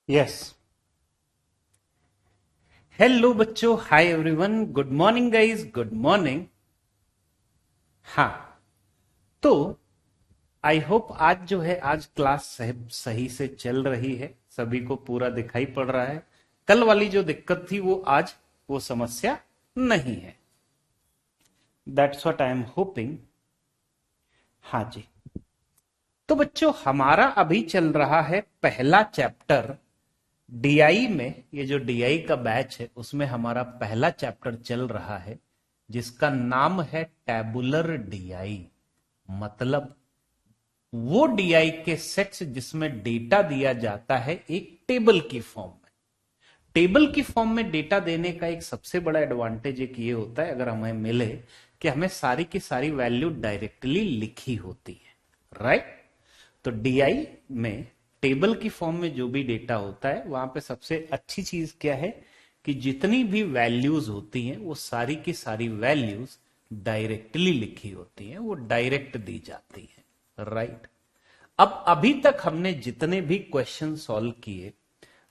Yes. Hello बच्चों, hi everyone, good morning guys, good morning. हाँ, तो आई होप आज जो है आज क्लास सही से चल रही है, सभी को पूरा दिखाई पड़ रहा है। कल वाली जो दिक्कत थी वो आज वो समस्या नहीं है। That's what I am hoping. हाँ जी। तो बच्चों, हमारा अभी चल रहा है पहला चैप्टर डीआई में। ये जो डीआई का बैच है उसमें हमारा पहला चैप्टर चल रहा है जिसका नाम है टैबुलर डीआई। मतलब वो डीआई के सेट्स जिसमें डेटा दिया जाता है एक टेबल की फॉर्म में। टेबल की फॉर्म में डेटा देने का एक सबसे बड़ा एडवांटेज एक ये होता है, अगर हमें मिले कि हमें सारी की सारी वैल्यू डायरेक्टली लिखी होती है, राइट। तो डीआई में टेबल की फॉर्म में जो भी डेटा होता है वहां पे सबसे अच्छी चीज क्या है कि जितनी भी वैल्यूज होती हैं वो सारी की सारी वैल्यूज डायरेक्टली लिखी होती हैं, वो डायरेक्ट दी जाती है, राइट। अब अभी तक हमने जितने भी क्वेश्चन सॉल्व किए,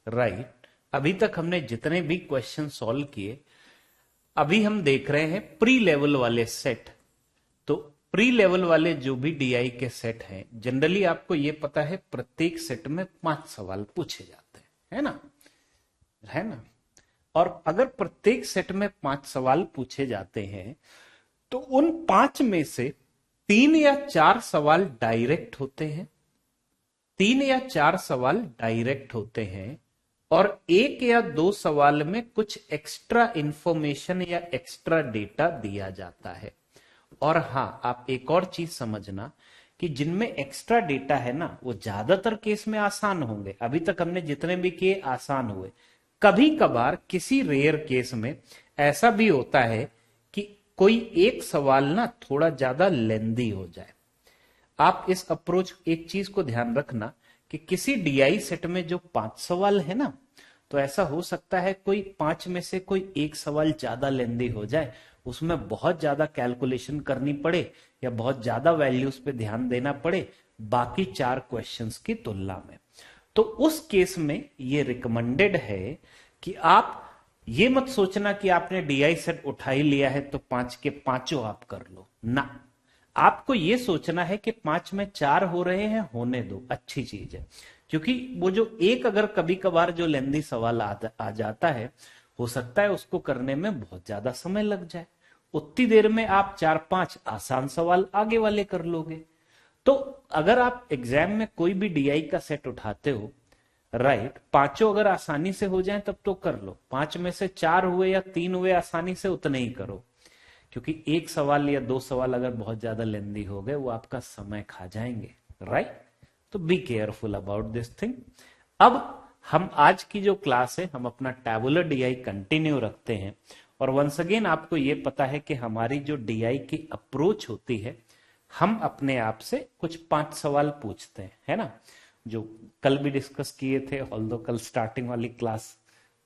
राइट, अभी तक हमने जितने भी क्वेश्चन सॉल्व किए, अभी हम देख रहे हैं प्री लेवल वाले सेट। तो प्री लेवल वाले जो भी डीआई के सेट हैं, जनरली आपको ये पता है प्रत्येक सेट में 5 सवाल पूछे जाते हैं, है ना, है ना। और अगर प्रत्येक सेट में 5 सवाल पूछे जाते हैं तो उन 5 में से 3 या 4 सवाल डायरेक्ट होते हैं, 3 या 4 सवाल डायरेक्ट होते हैं, और 1 या 2 सवाल में कुछ एक्स्ट्रा इंफॉर्मेशन या एक्स्ट्रा डेटा दिया जाता है। और हाँ, आप एक और चीज समझना कि जिनमें एक्स्ट्रा डेटा है ना वो ज्यादातर केस में आसान होंगे। अभी तक हमने जितने भी किए आसान हुए। कभी कभार किसी रेयर केस में ऐसा भी होता है कि कोई एक सवाल ना थोड़ा ज्यादा लेंदी हो जाए। आप इस अप्रोच एक चीज को ध्यान रखना कि किसी डीआई सेट में जो 5 सवाल है ना, तो ऐसा हो सकता है कोई 5 में से कोई एक सवाल ज्यादा लेंदी हो जाए, उसमें बहुत ज्यादा कैलकुलेशन करनी पड़े या बहुत ज्यादा वैल्यूज पे ध्यान देना पड़े बाकी 4 क्वेश्चंस की तुलना में। तो उस केस में ये रिकमेंडेड है कि आप ये मत सोचना कि आपने डीआई सेट उठा ही लिया है तो 5 के 5 आप कर लो ना। आपको ये सोचना है कि 5 में 4 हो रहे हैं, होने दो, अच्छी चीज है। क्योंकि वो जो एक अगर कभी कभार जो लेंदी सवाल आ जाता है, हो सकता है उसको करने में बहुत ज्यादा समय लग जाए। उतनी देर में आप 4-5 आसान सवाल आगे वाले कर लोगे। तो अगर आप एग्जाम में कोई भी डीआई का सेट उठाते हो, राइट, 5 अगर आसानी से हो जाए तब तो कर लो, 5 में से 4 हुए या 3 हुए आसानी से उतने ही करो। क्योंकि एक सवाल या 2 सवाल अगर बहुत ज्यादा लेंदी हो गए वो आपका समय खा जाएंगे, राइट। तो be careful about this thing. अब हम आज की जो क्लास है हम अपना टैबुलर डीआई कंटिन्यू रखते हैं। और वंस अगेन आपको ये पता है कि हमारी जो डीआई की अप्रोच होती है, हम अपने आप से कुछ 5 सवाल पूछते हैं, है ना, जो कल भी डिस्कस किए थे। ऑल्दो कल स्टार्टिंग वाली क्लास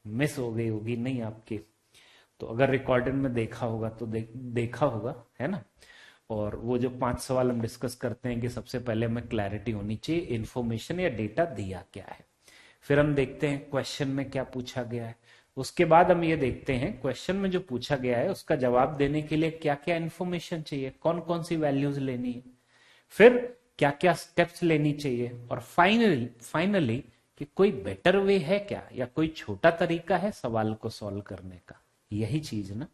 मिस हो गई होगी नहीं आपकी, तो अगर रिकॉर्डेड में देखा होगा तो देखा होगा, है ना। और वो जो 5 सवाल हम डिस्कस करते हैं कि सबसे पहले हमें क्लैरिटी होनी चाहिए इन्फॉर्मेशन या डेटा दिया क्या है। फिर हम देखते हैं क्वेश्चन में क्या पूछा गया है। उसके बाद हम ये देखते हैं क्वेश्चन में जो पूछा गया है उसका जवाब देने के लिए क्या क्या इन्फॉर्मेशन चाहिए, कौन कौन सी वैल्यूज लेनी है, फिर क्या क्या स्टेप्स लेनी चाहिए, और फाइनली फाइनली कि कोई बेटर वे है क्या या कोई छोटा तरीका है सवाल को सॉल्व करने का। यही चीज ना।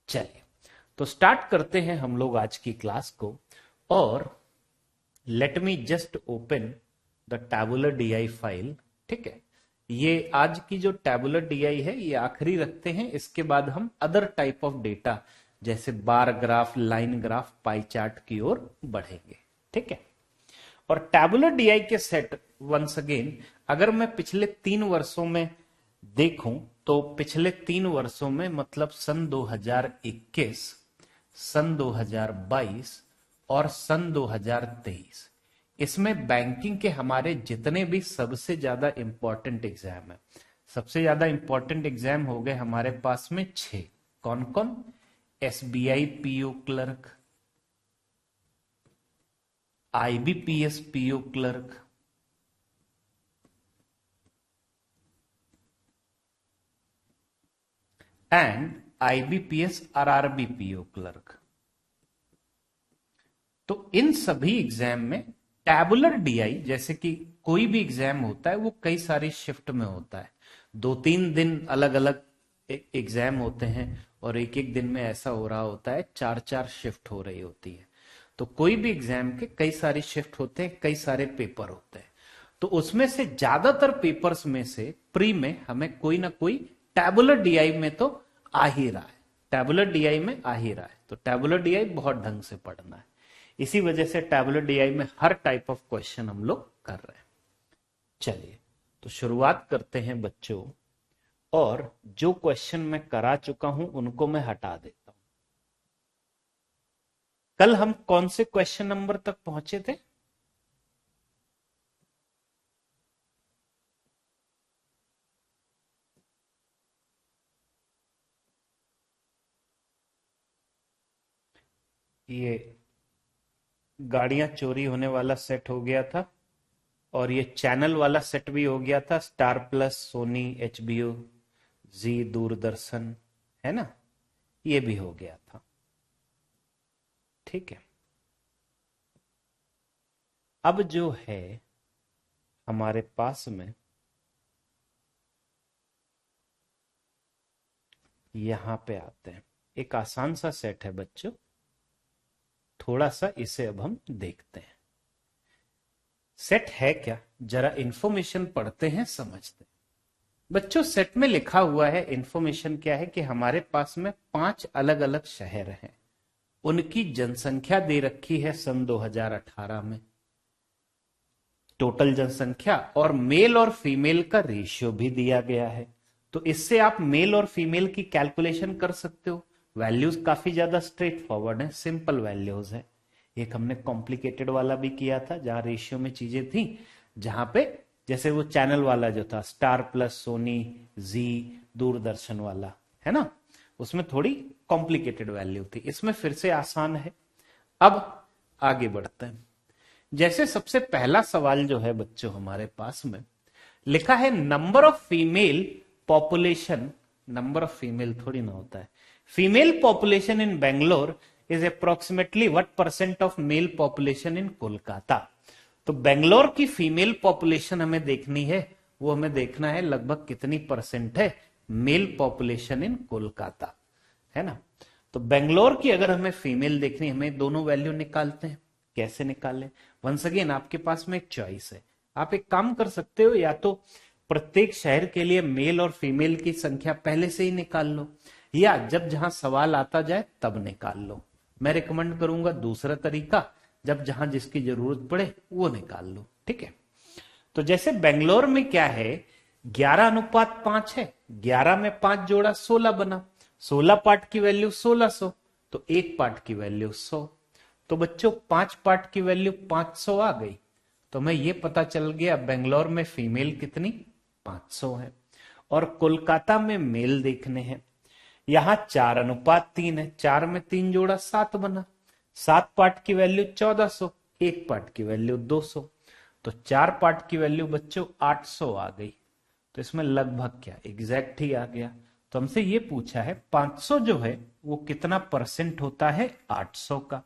चलिए, तो स्टार्ट करते हैं हम लोग आज की क्लास को। और let me just open the tabular DI file. ठीक है, ये आज की जो टैबुलर डीआई है ये आखिरी रखते हैं, इसके बाद हम अदर टाइप ऑफ डेटा जैसे bar graph, line graph, pie chart की ओर बढ़ेंगे। ठीक है। और टैबुलर डीआई के सेट, वंस अगेन, अगर मैं पिछले 3 वर्षों में देखूं तो पिछले 3 वर्षों में मतलब सन 2021, सन 2022 और सन 2023, इसमें बैंकिंग के हमारे जितने भी सबसे ज्यादा इंपॉर्टेंट एग्जाम है, सबसे ज्यादा इंपॉर्टेंट एग्जाम हो गए हमारे पास में 6। कौन कौन? SBI PO clerk, IBPS PO clerk, and IBPS आरआरबीपीओ clerk. तो इन सभी एग्जाम में टैबुलर डीआई, जैसे कि कोई भी एग्जाम होता है वो कई सारी शिफ्ट में होता है, 2-3 दिन अलग अलग एग्जाम होते हैं और एक एक दिन में ऐसा हो रहा होता है 4-4 शिफ्ट हो रही होती है। तो कोई भी एग्जाम के कई सारी शिफ्ट होते हैं, कई सारे पेपर होते हैं। तो उसमें से ज्यादातर पेपर्स में से प्री में हमें कोई ना कोई टैबुलर डीआई में तो आ ही रहा है, टैबुलर डीआई में आ ही रहा है। तो टैबुलर डीआई बहुत ढंग से पढ़ना है। इसी वजह से टैबुलर डीआई में हर टाइप ऑफ क्वेश्चन हम लोग कर रहे हैं। चलिए तो शुरुआत करते हैं बच्चों, और जो क्वेश्चन मैं करा चुका हूं उनको मैं हटा देता हूं। कल हम कौन से क्वेश्चन नंबर तक पहुंचे थे? ये गाड़ियां चोरी होने वाला सेट हो गया था, और ये चैनल वाला सेट भी हो गया था, स्टार प्लस, सोनी, एचबीओ, जी, दूरदर्शन, है ना, ये भी हो गया था। ठीक है, अब जो है हमारे पास में यहां पे आते हैं, एक आसान सा सेट है बच्चों, थोड़ा सा इसे अब हम देखते हैं। सेट है क्या, जरा इंफॉर्मेशन पढ़ते हैं, समझते हैं। बच्चों सेट में लिखा हुआ है, इंफॉर्मेशन क्या है कि हमारे पास में 5 अलग अलग शहर हैं, उनकी जनसंख्या दे रखी है सन 2018 में, टोटल जनसंख्या, और मेल और फीमेल का रेशियो भी दिया गया है। तो इससे आप मेल और फीमेल की कैलकुलेशन कर सकते हो। वैल्यूज काफी ज्यादा स्ट्रेट फॉरवर्ड है, सिंपल वैल्यूज है। एक हमने कॉम्प्लिकेटेड वाला भी किया था जहां रेशियो में चीजें थी, जहां पे जैसे वो चैनल वाला जो था, स्टार प्लस, सोनी, जी, दूरदर्शन वाला, है ना, उसमें थोड़ी कॉम्प्लिकेटेड वैल्यू थी। इसमें फिर से आसान है। अब आगे बढ़ते हैं। जैसे सबसे पहला सवाल जो है बच्चों हमारे पास में लिखा है, number of female population, number of female थोड़ी ना होता है, female population in Bangalore is approximately what percent of male population इन कोलकाता। तो बेंगलोर की फीमेल पॉपुलेशन हमें देखनी है, वो हमें देखना है लगभग कितनी परसेंट है मेल पॉपुलेशन इन कोलकाता, है ना। तो बेंगलोर की अगर हमें फीमेल देखनी, हमें दोनों वैल्यू निकालते हैं। कैसे निकालें? वंस अगेन आपके पास में एक चॉइस है, आप एक काम कर सकते हो, या तो प्रत्येक शहर के लिए मेल और फीमेल की संख्या पहले से ही निकाल लो, या जब जहां सवाल आता जाए तब निकाल लो। मैं रिकमेंड करूंगा दूसरा तरीका, जब जहां जिसकी जरूरत पड़े वो निकाल लो। ठीक है, तो जैसे बेंगलोर में क्या है, 11:5 है, 11 में 5 जोड़ा 16 बना, 16 पार्ट की वैल्यू 1600, तो एक पार्ट की वैल्यू 100। तो बच्चों 5 पार्ट की वैल्यू 500 आ गई। तो मैं ये पता चल गया बेंगलोर में फीमेल कितनी, 500 है, और कोलकाता में मेल देखने हैं। यहां 4:3 है, 4 में 3 जोड़ा 7 बना, 7 पार्ट की वैल्यू 1400, एक पार्ट की वैल्यू 200, तो 4 पार्ट की वैल्यू बच्चों 800 आ गई। तो इसमें लगभग क्या, एग्जैक्ट ही आ गया। तो हमसे ये पूछा है 500 जो है वो कितना परसेंट होता है 800 का।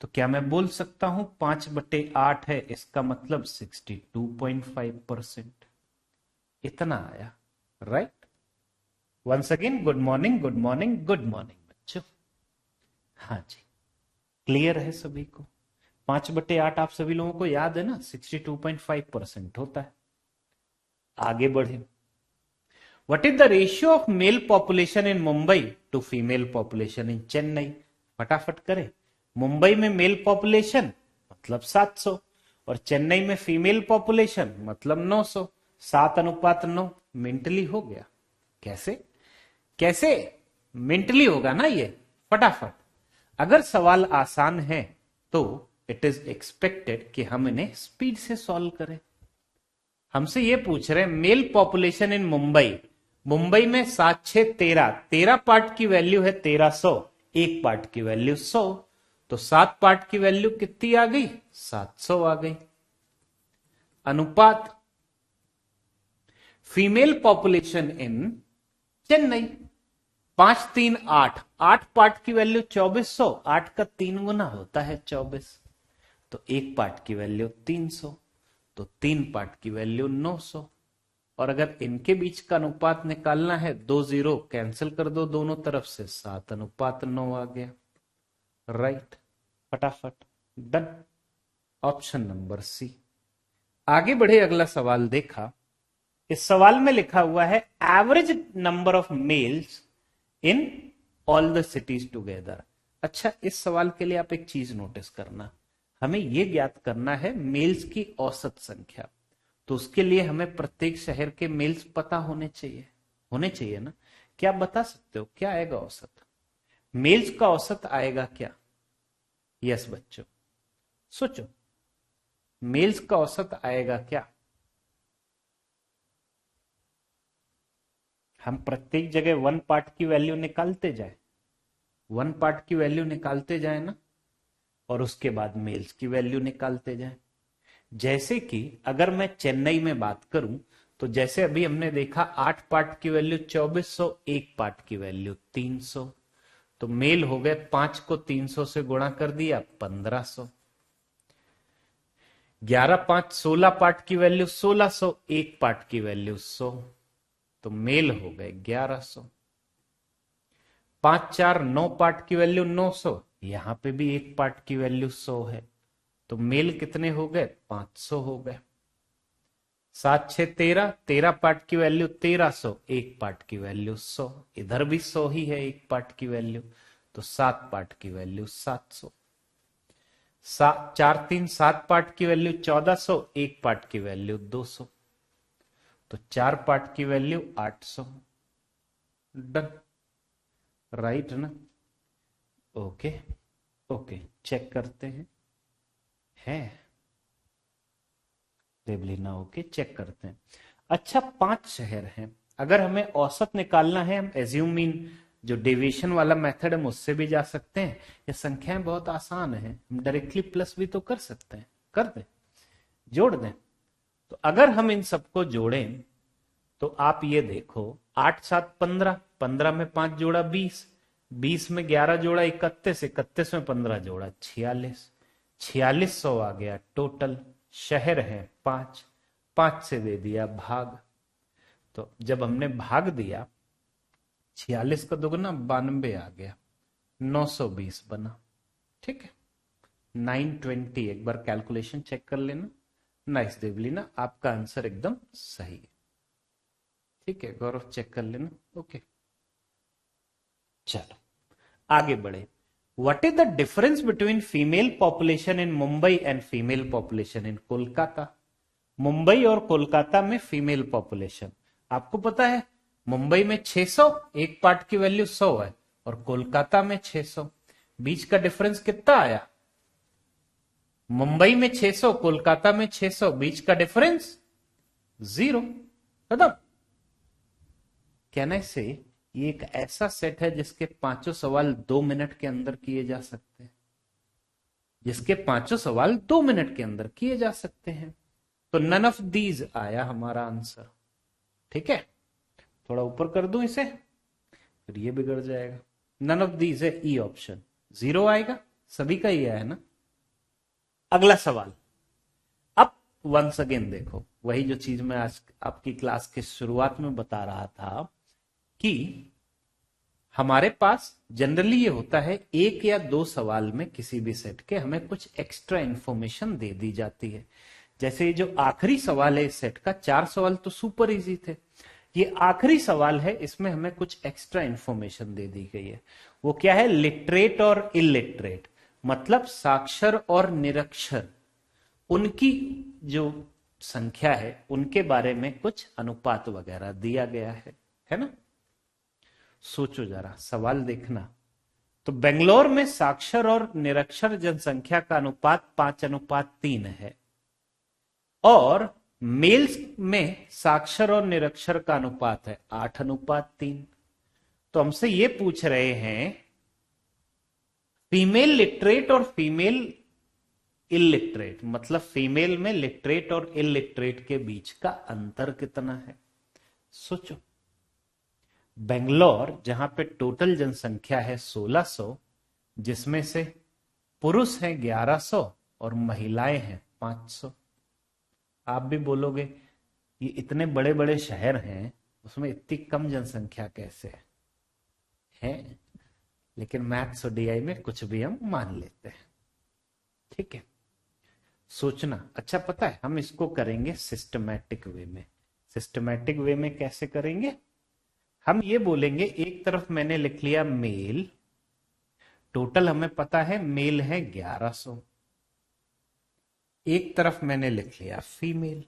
तो क्या मैं बोल सकता हूं 5/8 है, इसका मतलब 62.5%, इतना आया। Right, once again good morning, good morning, good morning बच्चों। हाँ जी, क्लियर है सभी को? 5/8 आप सभी लोगों को याद है ना, 62.5% होता है। आगे बढ़े, what is the ratio of male population in Mumbai to female population in Chennai? फटाफट करें। मुंबई में मेल पॉपुलेशन मतलब 700, और चेन्नई में फीमेल पॉपुलेशन मतलब 900, 7:9 मेंटली हो गया। कैसे कैसे मेंटली होगा ना ये, फटाफट। अगर सवाल आसान है तो इट इज एक्सपेक्टेड कि हम इन्हें स्पीड से सॉल्व करें। हमसे ये पूछ रहे हैं mail population in Mumbai, Mumbai में 7×6=13, 13 पार्ट की वैल्यू है 1300, एक पार्ट की वैल्यू 100, तो 7 पार्ट की वैल्यू कितनी आ गई, 700 आ गई। अनुपात female population in Chennai, 5 3 8, 8 part की वैल्यू 2400, 8 का 3 गुना होता है 24, तो एक पार्ट की वैल्यू 300, तो 3 पार्ट की वैल्यू 900। और अगर इनके बीच का अनुपात निकालना है, 2 जीरो कैंसिल कर दो दोनों तरफ से, 7:9 आ गया। राइट, फटाफट डन, ऑप्शन नंबर सी। आगे बढ़े, अगला सवाल देखा। इस सवाल में लिखा हुआ है average number of males in all the cities together. अच्छा, इस सवाल के लिए आप एक चीज नोटिस करना, हमें यह ज्ञात करना है मेल्स की औसत संख्या। तो उसके लिए हमें प्रत्येक शहर के मेल्स पता होने चाहिए ना। क्या आप बता सकते हो क्या आएगा औसत? मेल्स का औसत आएगा क्या? यस बच्चों, सोचो, मेल्स का औसत आएगा क्या? हम प्रत्येक जगह 1 पार्ट की वैल्यू निकालते जाए, 1 पार्ट की वैल्यू निकालते जाए ना, और उसके बाद मेल्स की वैल्यू निकालते जाए। जैसे कि अगर मैं चेन्नई में बात करूं, तो जैसे अभी हमने देखा 8 पार्ट की वैल्यू 2400, 1 पार्ट की वैल्यू 300, तो मेल हो गए 5 को 300 से गुणा कर दिया 1500। 11 5 16 पार्ट की वैल्यू 1600, 1 पार्ट की वैल्यू 100, तो मेल हो गए 1100। 5 4 9 पार्ट की वैल्यू 900, यहां पे भी 1 पार्ट की वैल्यू 100 है, तो मेल कितने हो गए? 500 हो गए। 7 6 13, 13 पार्ट की वैल्यू 1300, 1 पार्ट की वैल्यू 100, इधर भी 100 ही है 1 पार्ट की वैल्यू, तो 7 पार्ट की वैल्यू 700। 4 3 7 पार्ट की वैल्यू 1400, 1 पार्ट की वैल्यू 200, तो 4 पार्ट की वैल्यू 800। डन, राइट ना? ओके ओके, चेक करते हैं, है देवलीना? ओके, चेक करते हैं। अच्छा, 5 शहर हैं, अगर हमें औसत निकालना है, हम एज्यूमिंग जो डेविएशन वाला मेथड है उससे भी जा सकते हैं। ये संख्याएं बहुत आसान है, हम डायरेक्टली प्लस भी तो कर सकते हैं, कर दें, जोड़ दें। तो अगर हम इन सबको जोड़ें, तो आप ये देखो, 8 7 15, 15 में 5 जोड़ा 20, 20 में 11 जोड़ा 31, 31 में 15 जोड़ा 46, 4600 आ गया टोटल। शहर है 5, 5 से दे दिया भाग, तो जब हमने भाग दिया 46 का दोगुना 92 आ गया, 920 बना। ठीक है, 920, एक बार कैलकुलेशन चेक कर लेना। नाइस देवलीना, आपका आंसर एकदम सही है। ठीक है गौरव, चेक कर लेना। ओके, चलो आगे बढ़े। What is the difference between female population in Mumbai and female population इन कोलकाता? मुंबई और कोलकाता में फीमेल पॉपुलेशन, आपको पता है मुंबई में 600, 1 पार्ट की वैल्यू 100 है, और कोलकाता में 600, बीच का डिफरेंस कितना आया? मुंबई में 600, कोलकाता में 600, बीच का डिफरेंस 0, खत्म। कहने से ये एक ऐसा सेट है जिसके 5 सवाल 2 मिनट के अंदर किए जा सकते हैं, जिसके 5 सवाल 2 मिनट के अंदर किए जा सकते हैं। तो नन ऑफ दीज आया हमारा आंसर। ठीक है, थोड़ा ऊपर कर दूं इसे, फिर ये बिगड़ जाएगा। नन ऑफ दीज है ई ऑप्शन, 0 आएगा, सभी का ही है ना। अगला सवाल, अब वंस अगेन देखो, वही जो चीज मैं आज आपकी क्लास के शुरुआत में बता रहा था कि हमारे पास जनरली ये होता है 1 या 2 सवाल में किसी भी सेट के हमें कुछ एक्स्ट्रा इंफॉर्मेशन दे दी जाती है। जैसे ये जो आखिरी सवाल है इस सेट का, 4 सवाल तो सुपर इजी थे, ये आखिरी सवाल है, इसमें हमें कुछ एक्स्ट्रा इंफॉर्मेशन दे दी गई है। वो क्या है? लिटरेट और इलिटरेट, मतलब साक्षर और निरक्षर, उनकी जो संख्या है उनके बारे में कुछ अनुपात वगैरह दिया गया है ना। सोचो जरा, सवाल देखना। तो बेंगलोर में साक्षर और निरक्षर जनसंख्या का अनुपात 5:3 है, और मेल्स में साक्षर और निरक्षर का अनुपात है 8:3। तो हमसे ये पूछ रहे हैं फीमेल लिटरेट और फीमेल इलिटरेट, मतलब फीमेल में लिटरेट और इलिटरेट के बीच का अंतर कितना है। सोचो, बेंगलोर जहां पे टोटल जनसंख्या है 1600, जिसमें से पुरुष हैं 1100 और महिलाएं हैं 500। आप भी बोलोगे ये इतने बड़े बड़े शहर हैं, उसमें इतनी कम जनसंख्या कैसे है? लेकिन मैथ्स और डीआई में कुछ भी हम मान लेते हैं। ठीक है, सोचना। अच्छा, पता है हम इसको करेंगे सिस्टमैटिक वे में। सिस्टमैटिक वे में कैसे करेंगे? हम ये बोलेंगे, एक तरफ मैंने लिख लिया मेल, टोटल हमें पता है मेल है 1100। एक तरफ मैंने लिख लिया फीमेल,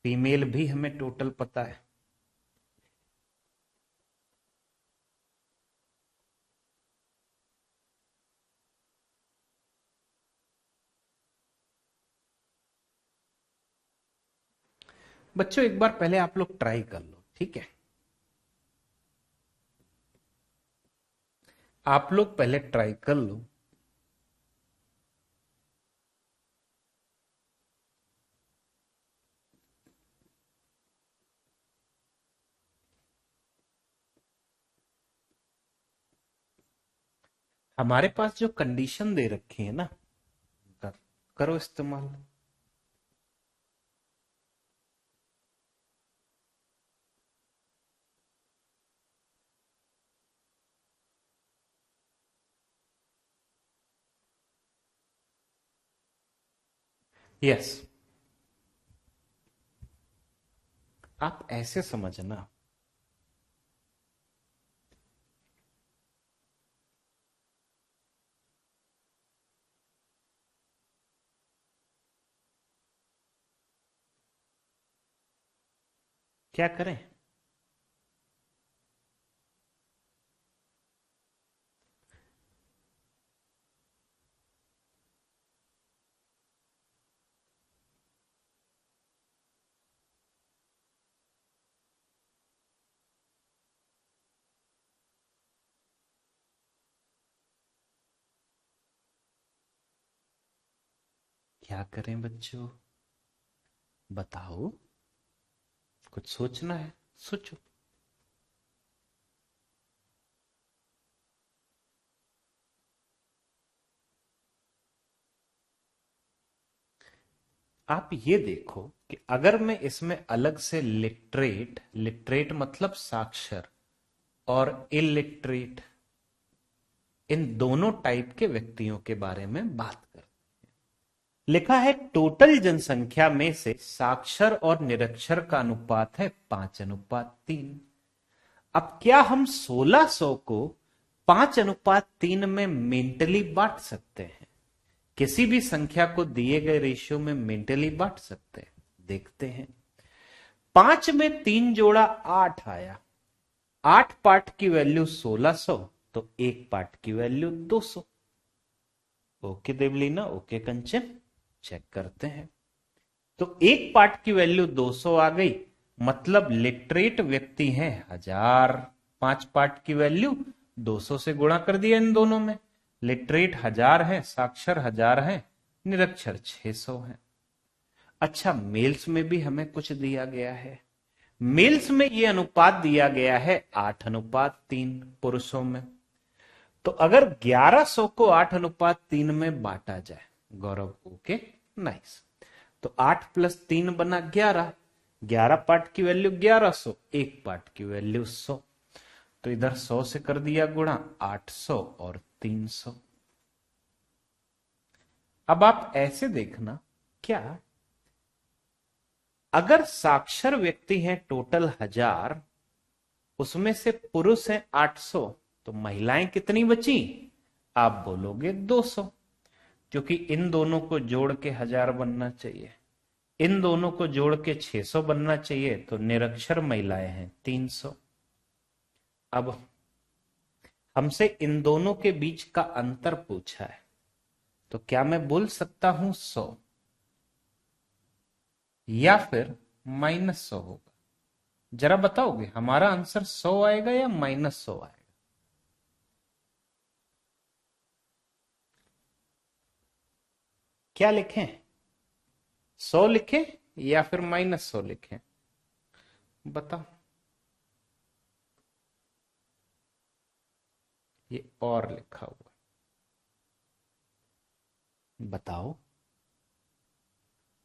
फीमेल भी हमें टोटल पता है। बच्चों एक बार पहले आप लोग ट्राई कर लो, ठीक है? आप लोग पहले ट्राई कर लो। हमारे पास जो कंडीशन दे रखी है ना, करो इस्तेमाल। यस, आप ऐसे समझना। क्या करें? क्या करें बच्चों, बताओ। कुछ सोचना है, सोचो। आप ये देखो कि अगर मैं इसमें अलग से लिटरेट, लिटरेट मतलब साक्षर, और इलिटरेट, इन दोनों टाइप के व्यक्तियों के बारे में बात कर, लिखा है टोटल जनसंख्या में से साक्षर और निरक्षर का अनुपात है 5:3। अब क्या हम 1600 को 5:3 में मेंटली बांट सकते हैं? किसी भी संख्या को दिए गए रेशियो में मेंटली बांट सकते हैं? देखते हैं। 5 में 3 जोड़ा 8 आया। 8 पार्ट की वैल्यू 1600, तो एक पार्ट की वैल्यू 200। ओके देवलीना, ओके कंचन, चेक करते हैं। तो एक पार्ट की वैल्यू 200 आ गई, मतलब लिटरेट व्यक्ति हैं 1000। 5 पार्ट की वैल्यू 200 से गुणा कर दिया इन दोनों में। लिटरेट 1000 है, साक्षर 1000 है, निरक्षर 600 है। अच्छा, मेल्स में भी हमें कुछ दिया गया है। मेल्स में ये अनुपात दिया गया है 8:3 पुरुषों में। तो अगर 1100 को 8:3 में बांटा जाए, गौरव, ओके, नाइस, तो 8 + 3 बना 11। 11 पार्ट की वैल्यू 1100, एक पार्ट की वैल्यू 100। तो इधर 100 से कर दिया गुणा, 800 और 300। अब आप ऐसे देखना, क्या अगर साक्षर व्यक्ति हैं टोटल 1000, उसमें से पुरुष हैं 800, तो महिलाएं कितनी बची? आप बोलोगे 200, क्योंकि इन दोनों को जोड़ के 1000 बनना चाहिए, इन दोनों को जोड़ के 600 बनना चाहिए, तो निरक्षर महिलाएं हैं 300। अब हमसे इन दोनों के बीच का अंतर पूछा है, तो क्या मैं बोल सकता हूं 100, या फिर -100 होगा? जरा बताओगे, हमारा आंसर 100 आएगा या -100 आएगा? क्या लिखें, 100 लिखें या फिर -100 लिखें? बताओ। ये और लिखा हुआ, बताओ।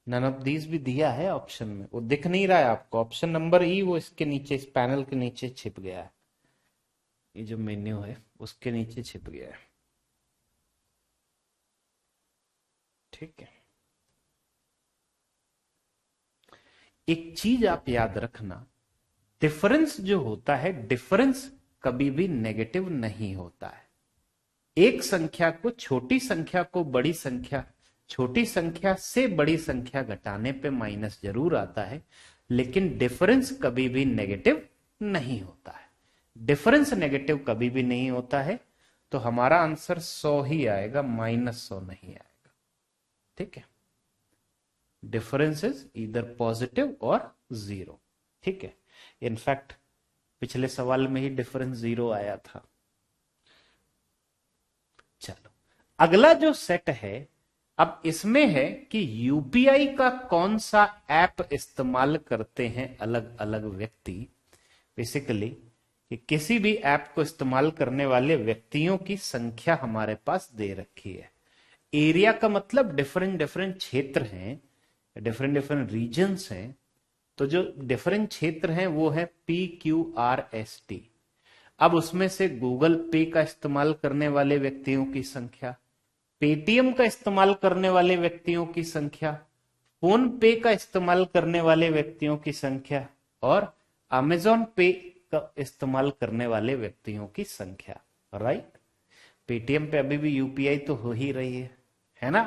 नन ऑफ दीज भी दिया है ऑप्शन में, वो दिख नहीं रहा है आपको, ऑप्शन नंबर ई वो इसके नीचे, इस पैनल के नीचे छिप गया है, ये जो मेन्यू है उसके नीचे छिप गया है। ठीक है, एक चीज आप याद रखना, डिफरेंस जो होता है, डिफरेंस कभी भी नेगेटिव नहीं होता है। एक संख्या को, छोटी संख्या को बड़ी संख्या, छोटी संख्या से बड़ी संख्या घटाने पे माइनस जरूर आता है, लेकिन डिफरेंस कभी भी नेगेटिव नहीं होता है। डिफरेंस नेगेटिव कभी भी नहीं होता है, तो हमारा आंसर 100 ही आएगा, -100 नहीं आएगा। ठीक है, डिफरेंस इज इधर पॉजिटिव और 0। ठीक है, इनफैक्ट पिछले सवाल में ही डिफरेंस 0 आया था। चलो, अगला जो सेट है, अब इसमें है कि यूपीआई का कौन सा ऐप इस्तेमाल करते हैं अलग अलग व्यक्ति। बेसिकली कि किसी भी ऐप को इस्तेमाल करने वाले व्यक्तियों की संख्या हमारे पास दे रखी है। एरिया का मतलब डिफरेंट डिफरेंट क्षेत्र हैं, डिफरेंट डिफरेंट रीजन्स हैं। तो जो डिफरेंट क्षेत्र हैं वो है PQRST। अब उसमें से गूगल पे का इस्तेमाल करने वाले व्यक्तियों की संख्या, पेटीएम का इस्तेमाल करने वाले व्यक्तियों की संख्या, फोन पे का इस्तेमाल करने वाले व्यक्तियों की संख्या, और अमेजॉन पे का इस्तेमाल करने वाले व्यक्तियों की संख्या। राइट, पेटीएम पे अभी भी यूपीआई तो हो ही रही है ना।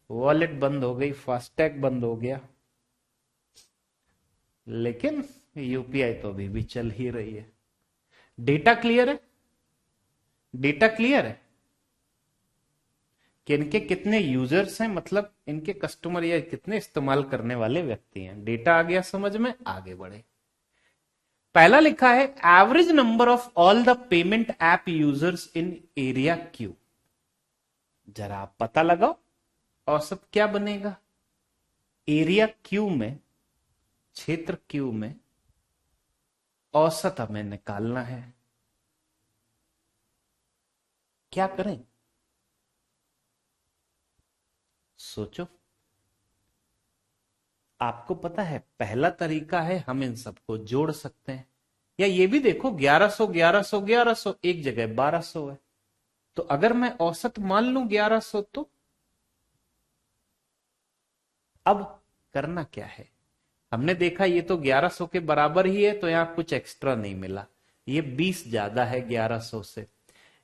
वॉलेट बंद हो गई, फास्टैग बंद हो गया, लेकिन यूपीआई तो अभी भी चल ही रही है। डेटा क्लियर है? डेटा क्लियर है कि इनके कितने यूजर्स हैं, मतलब इनके कस्टमर या कितने इस्तेमाल करने वाले व्यक्ति हैं। डेटा आ गया समझ में, आगे बढ़े। पहला लिखा है average number of all the payment app users in area Q. जरा आप पता लगाओ औसत क्या बनेगा। एरिया क्यू में, क्षेत्र क्यू में औसत हमें निकालना है। क्या करें, सोचो। आपको पता है पहला तरीका है हम इन सबको जोड़ सकते हैं, या ये भी देखो 1100 1100 1100 एक जगह 1200 है, तो अगर मैं औसत मान लूं 1100, तो अब करना क्या है। हमने देखा ये तो 1100 के बराबर ही है, तो यहां कुछ एक्स्ट्रा नहीं मिला। ये 20 ज्यादा है 1100 से,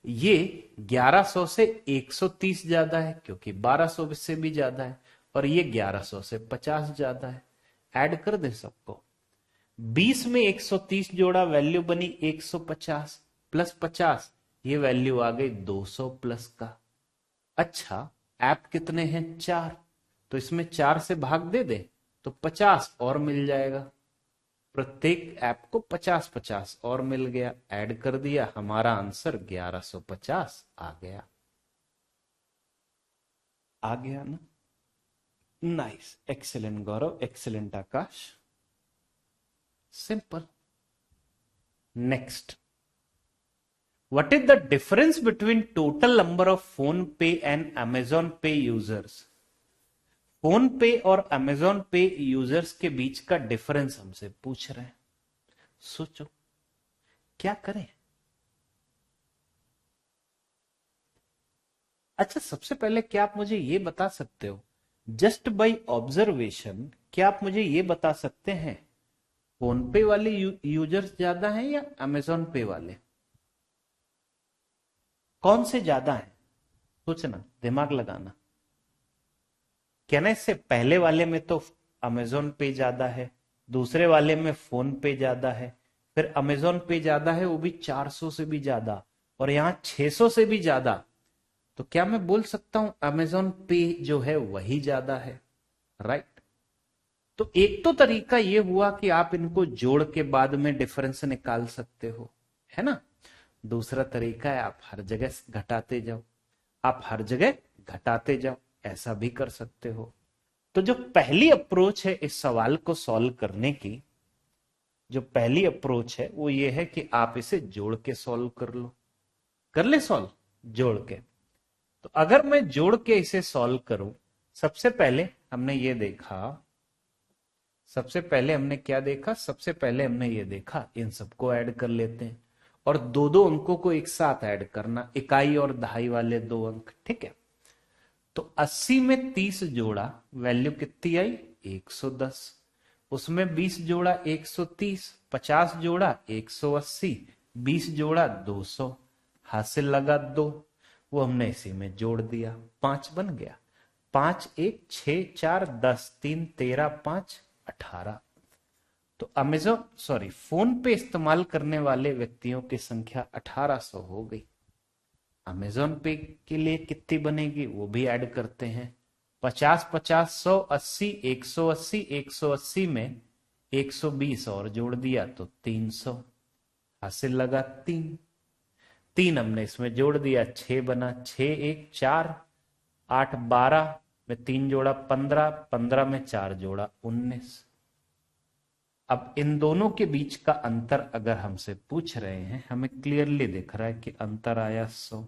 ये 1100 से 130 ज्यादा है क्योंकि 1200 से भी ज्यादा है, और ये 1100 से 50 ज्यादा है। ऐड कर दे सबको। 20 में 130 जोड़ा, वैल्यू बनी 150 प्लस 50, ये वैल्यू आ गई 200 प्लस का। अच्छा, ऐप कितने हैं? 4, तो इसमें 4 से भाग दे दे तो 50 और मिल जाएगा। प्रत्येक ऐप को 50-50 और मिल गया। ऐड कर दिया, हमारा आंसर 1150 आ गया। आ गया ना? Nice, excellent Gaurav, excellent Akash. Simple. Next, what is the difference between total number of phone पे एंड अमेजॉन पे यूजर्स। फोन पे और अमेजॉन पे यूजर्स के बीच का डिफरेंस हमसे पूछ रहे हैं। सोचो क्या करें। अच्छा, सबसे पहले क्या आप मुझे ये बता सकते हो, जस्ट बाय ऑब्जर्वेशन, क्या आप मुझे ये बता सकते हैं फोन पे वाले यूजर्स ज्यादा हैं या अमेजॉन पे वाले? कौन से ज्यादा हैं? सोचना, दिमाग लगाना। कहना इससे पहले वाले में तो अमेजॉन पे ज्यादा है, दूसरे वाले में फोन पे ज्यादा है, फिर अमेजॉन पे ज्यादा है, वो भी 400 से भी ज्यादा, और यहां 600 से भी ज्यादा। तो क्या मैं बोल सकता हूं अमेजॉन पे जो है वही ज्यादा है? राइट। तो एक तो तरीका ये हुआ कि आप इनको जोड़ के बाद में डिफरेंस निकाल सकते हो, है ना। दूसरा तरीका है आप हर जगह घटाते जाओ, आप हर जगह घटाते जाओ, ऐसा भी कर सकते हो। तो जो पहली अप्रोच है इस सवाल को सॉल्व करने की, जो पहली अप्रोच है वो ये है कि आप इसे जोड़ के सॉल्व कर लो। कर ले सॉल्व जोड़ के। तो अगर मैं जोड़ के इसे सॉल्व करूं, सबसे पहले हमने ये देखा, सबसे पहले हमने क्या देखा, सबसे पहले हमने ये देखा इन सबको ऐड कर लेते हैं और दो दो अंकों को एक साथ ऐड करना, इकाई और दहाई वाले दो अंक, ठीक है। तो 80 में 30 जोड़ा, वैल्यू कितनी आई 110, उसमें 20 जोड़ा 130, 50 जोड़ा 180, 20 जोड़ा 200, हासिल लगा 2, वो हमने इसी में जोड़ दिया, 5 बन गया। 5 1 6 4 10 3 13 5 18। तो अमेजोन फोन पे इस्तेमाल करने वाले व्यक्तियों की संख्या 1800 हो गई। अमेजोन पे के लिए कितनी बनेगी वो भी ऐड करते हैं। 50 50 100 80 180, 180 में 120 और जोड़ दिया तो 300, हासिल लगा 3। 3 हमने इसमें जोड़ दिया, 6 बना, 6 1 4 8 12 में 3 जोड़ा 15, 15 में 4 जोड़ा 19। अब इन दोनों के बीच का अंतर अगर हमसे पूछ रहे हैं, हमें क्लियरली दिख रहा है कि अंतर आया 100।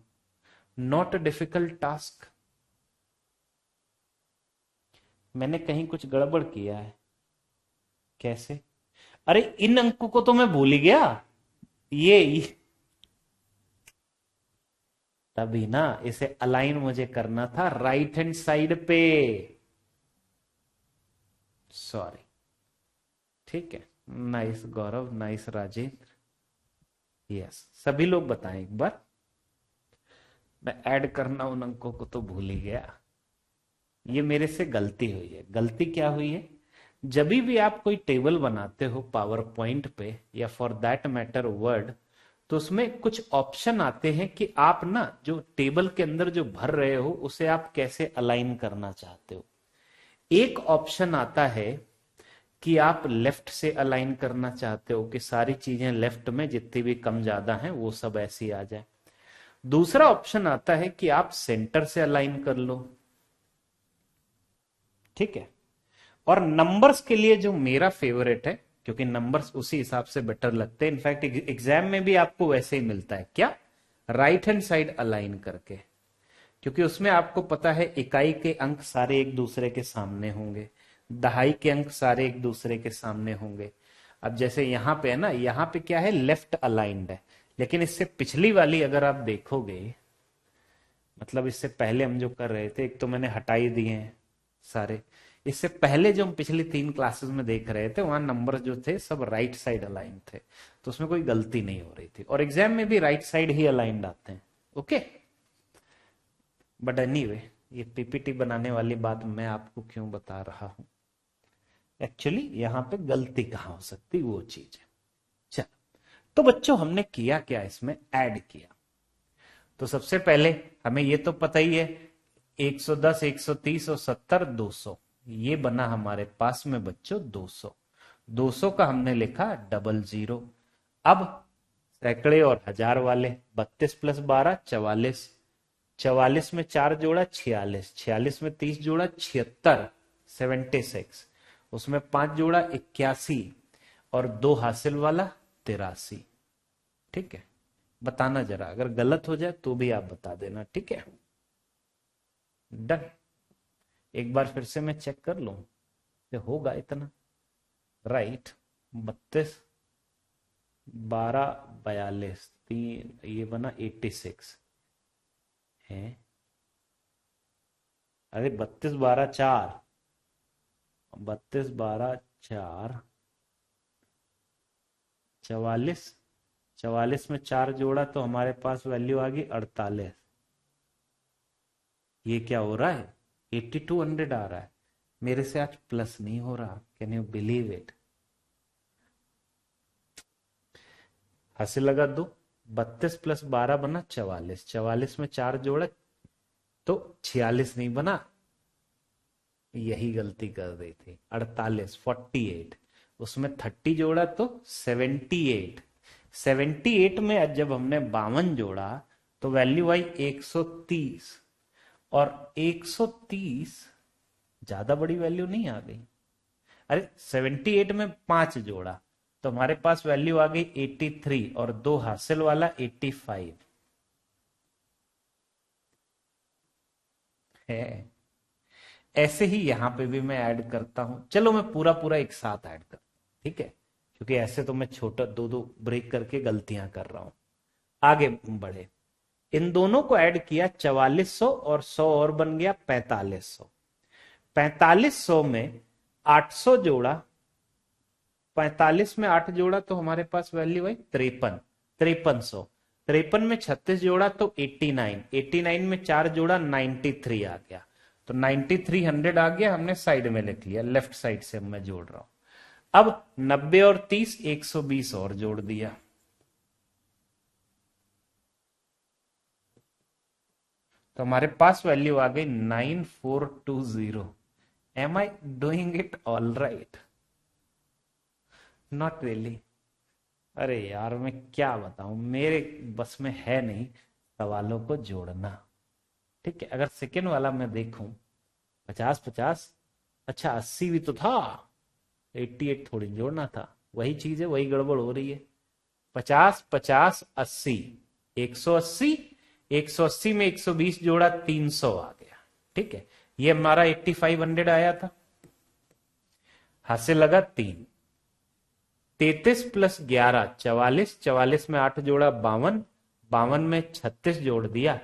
Not a difficult task. मैंने कहीं कुछ गड़बड़ किया है? कैसे? अरे इन अंकों को तो मैं भूल ही गया। ये तभी ना, इसे अलाइन मुझे करना था राइट हैंड साइड पे, सॉरी। ठीक है, नाइस गौरव, नाइस राजेंद्र, यस। सभी लोग बताएं एक बार। मैं ऐड करना उन अंकों को तो भूल ही गया। ये मेरे से गलती हुई है। गलती क्या हुई है? जब भी आप कोई टेबल बनाते हो पावर पॉइंट पे या फॉर दैट मैटर वर्ड, तो उसमें कुछ ऑप्शन आते हैं कि आप ना जो टेबल के अंदर जो भर रहे हो उसे आप कैसे अलाइन करना चाहते हो। एक ऑप्शन आता है कि आप लेफ्ट से अलाइन करना चाहते हो कि सारी चीजें लेफ्ट में जितनी भी कम ज्यादा हैं वो सब ऐसी आ जाए। दूसरा ऑप्शन आता है कि आप सेंटर से अलाइन कर लो, ठीक है। और नंबर्स के लिए जो मेरा फेवरेट है, क्योंकि नंबर्स उसी हिसाब से बेटर लगते हैं, इनफैक्ट एग्जाम में भी आपको वैसे ही मिलता है, क्या, राइट हैंड साइड अलाइन करके, क्योंकि उसमें आपको पता है इकाई के अंक सारे एक दूसरे के सामने होंगे, दहाई के अंक सारे एक दूसरे के सामने होंगे। अब जैसे यहां पे है ना, यहां पे क्या है, लेफ्ट अलाइंड है, लेकिन इससे पिछली वाली अगर आप देखोगे, मतलब इससे पहले हम जो कर रहे थे, एक तो मैंने हटाई दिए हैं सारे, इससे पहले जो हम पिछली 3 क्लासेस में देख रहे थे वहां नंबर जो थे सब राइट साइड अलाइन थे, तो उसमें कोई गलती नहीं हो रही थी, और एग्जाम में भी राइट साइड ही अलाइंड आते हैं, ओके। बट एनीवे, ये पीपीटी बनाने वाली बात मैं आपको क्यों बता रहा हूं, एक्चुअली यहां पे गलती कहां हो सकती वो चीज है। चलो, तो बच्चों हमने किया क्या, इसमें ऐड किया। तो सबसे पहले हमें ये तो पता ही है 110 130 और 70 200, ये बना हमारे पास में बच्चों 200। 200 का हमने लिखा 00। अब सैकड़े और हजार वाले, 32 प्लस 12 44, 44 में 4 जोड़ा 46, 46 में 30 जोड़ा 76 76, उसमें 5 जोड़ा 81 और 2 हासिल वाला 83। ठीक है, बताना जरा, अगर गलत हो जाए तो भी आप बता देना, ठीक है। डन। एक बार फिर से मैं चेक कर लूं तो होगा इतना, राइट। 32 12 42 3, ये बना 86 है। अरे 32 12 4, 32 12 4 44, 44 में 4 जोड़ा तो हमारे पास वैल्यू आ गई 48। ये क्या हो रहा है, 8200 आ रहा है मेरे से, आज प्लस नहीं हो रहा, कैन यू बिलीव इट। हासिल लगा 2, 32 प्लस 12 बना 44, 44 में 4 जोड़ा तो 46 नहीं बना, यही गलती कर रही थी। 48 48, उसमें 30 जोड़ा तो 78, 78 में जब हमने 52 जोड़ा तो वैल्यू आई 130, और 130 ज्यादा बड़ी वैल्यू नहीं आ गई। अरे 78 में 5 जोड़ा तो हमारे पास वैल्यू आ गई 83, और 2 हासिल वाला 85। है। ऐसे ही यहां पे भी मैं ऐड करता हूं। चलो मैं पूरा पूरा एक साथ ऐड करता हूं, ठीक है, क्योंकि ऐसे तो मैं छोटा दो दो ब्रेक करके गलतियां कर रहा हूं। आगे बढ़े, इन दोनों को ऐड किया 4400 और 100 और बन गया 4500। 4500 में 800 जोड़ा, 45 में 8 जोड़ा तो हमारे पास वैल्यू आई 53, 5300। 53 में 36 जोड़ा तो 89, 89 में 4 जोड़ा 93 आ गया। तो 9300 आ गया, हमने साइड में लिख लिया, लेफ्ट साइड से मैं जोड़ रहा हूं। अब 90 और 30 120 और जोड़ दिया, तो हमारे पास वैल्यू आ गई 9420। Am I doing it all right? Not really. अरे यार मैं क्या बताऊं, मेरे बस में है नहीं सवालों को जोड़ना। ठीक है, अगर सेकेंड वाला मैं देखूं, 50-50, अच्छा 80 भी तो था, 88 थोड़ी जोड़ना था। वही चीज है, वही गड़बड़ हो रही है। 50-50-80, 180, 180 में 120 जोड़ा 300 आ गया। ठीक है, ये हमारा 8500 आया था, हाथ से लगा 3। 33 प्लस 11 44, 44 में 8 जोड़ा 52, 52 में 36 जोड़ दिया,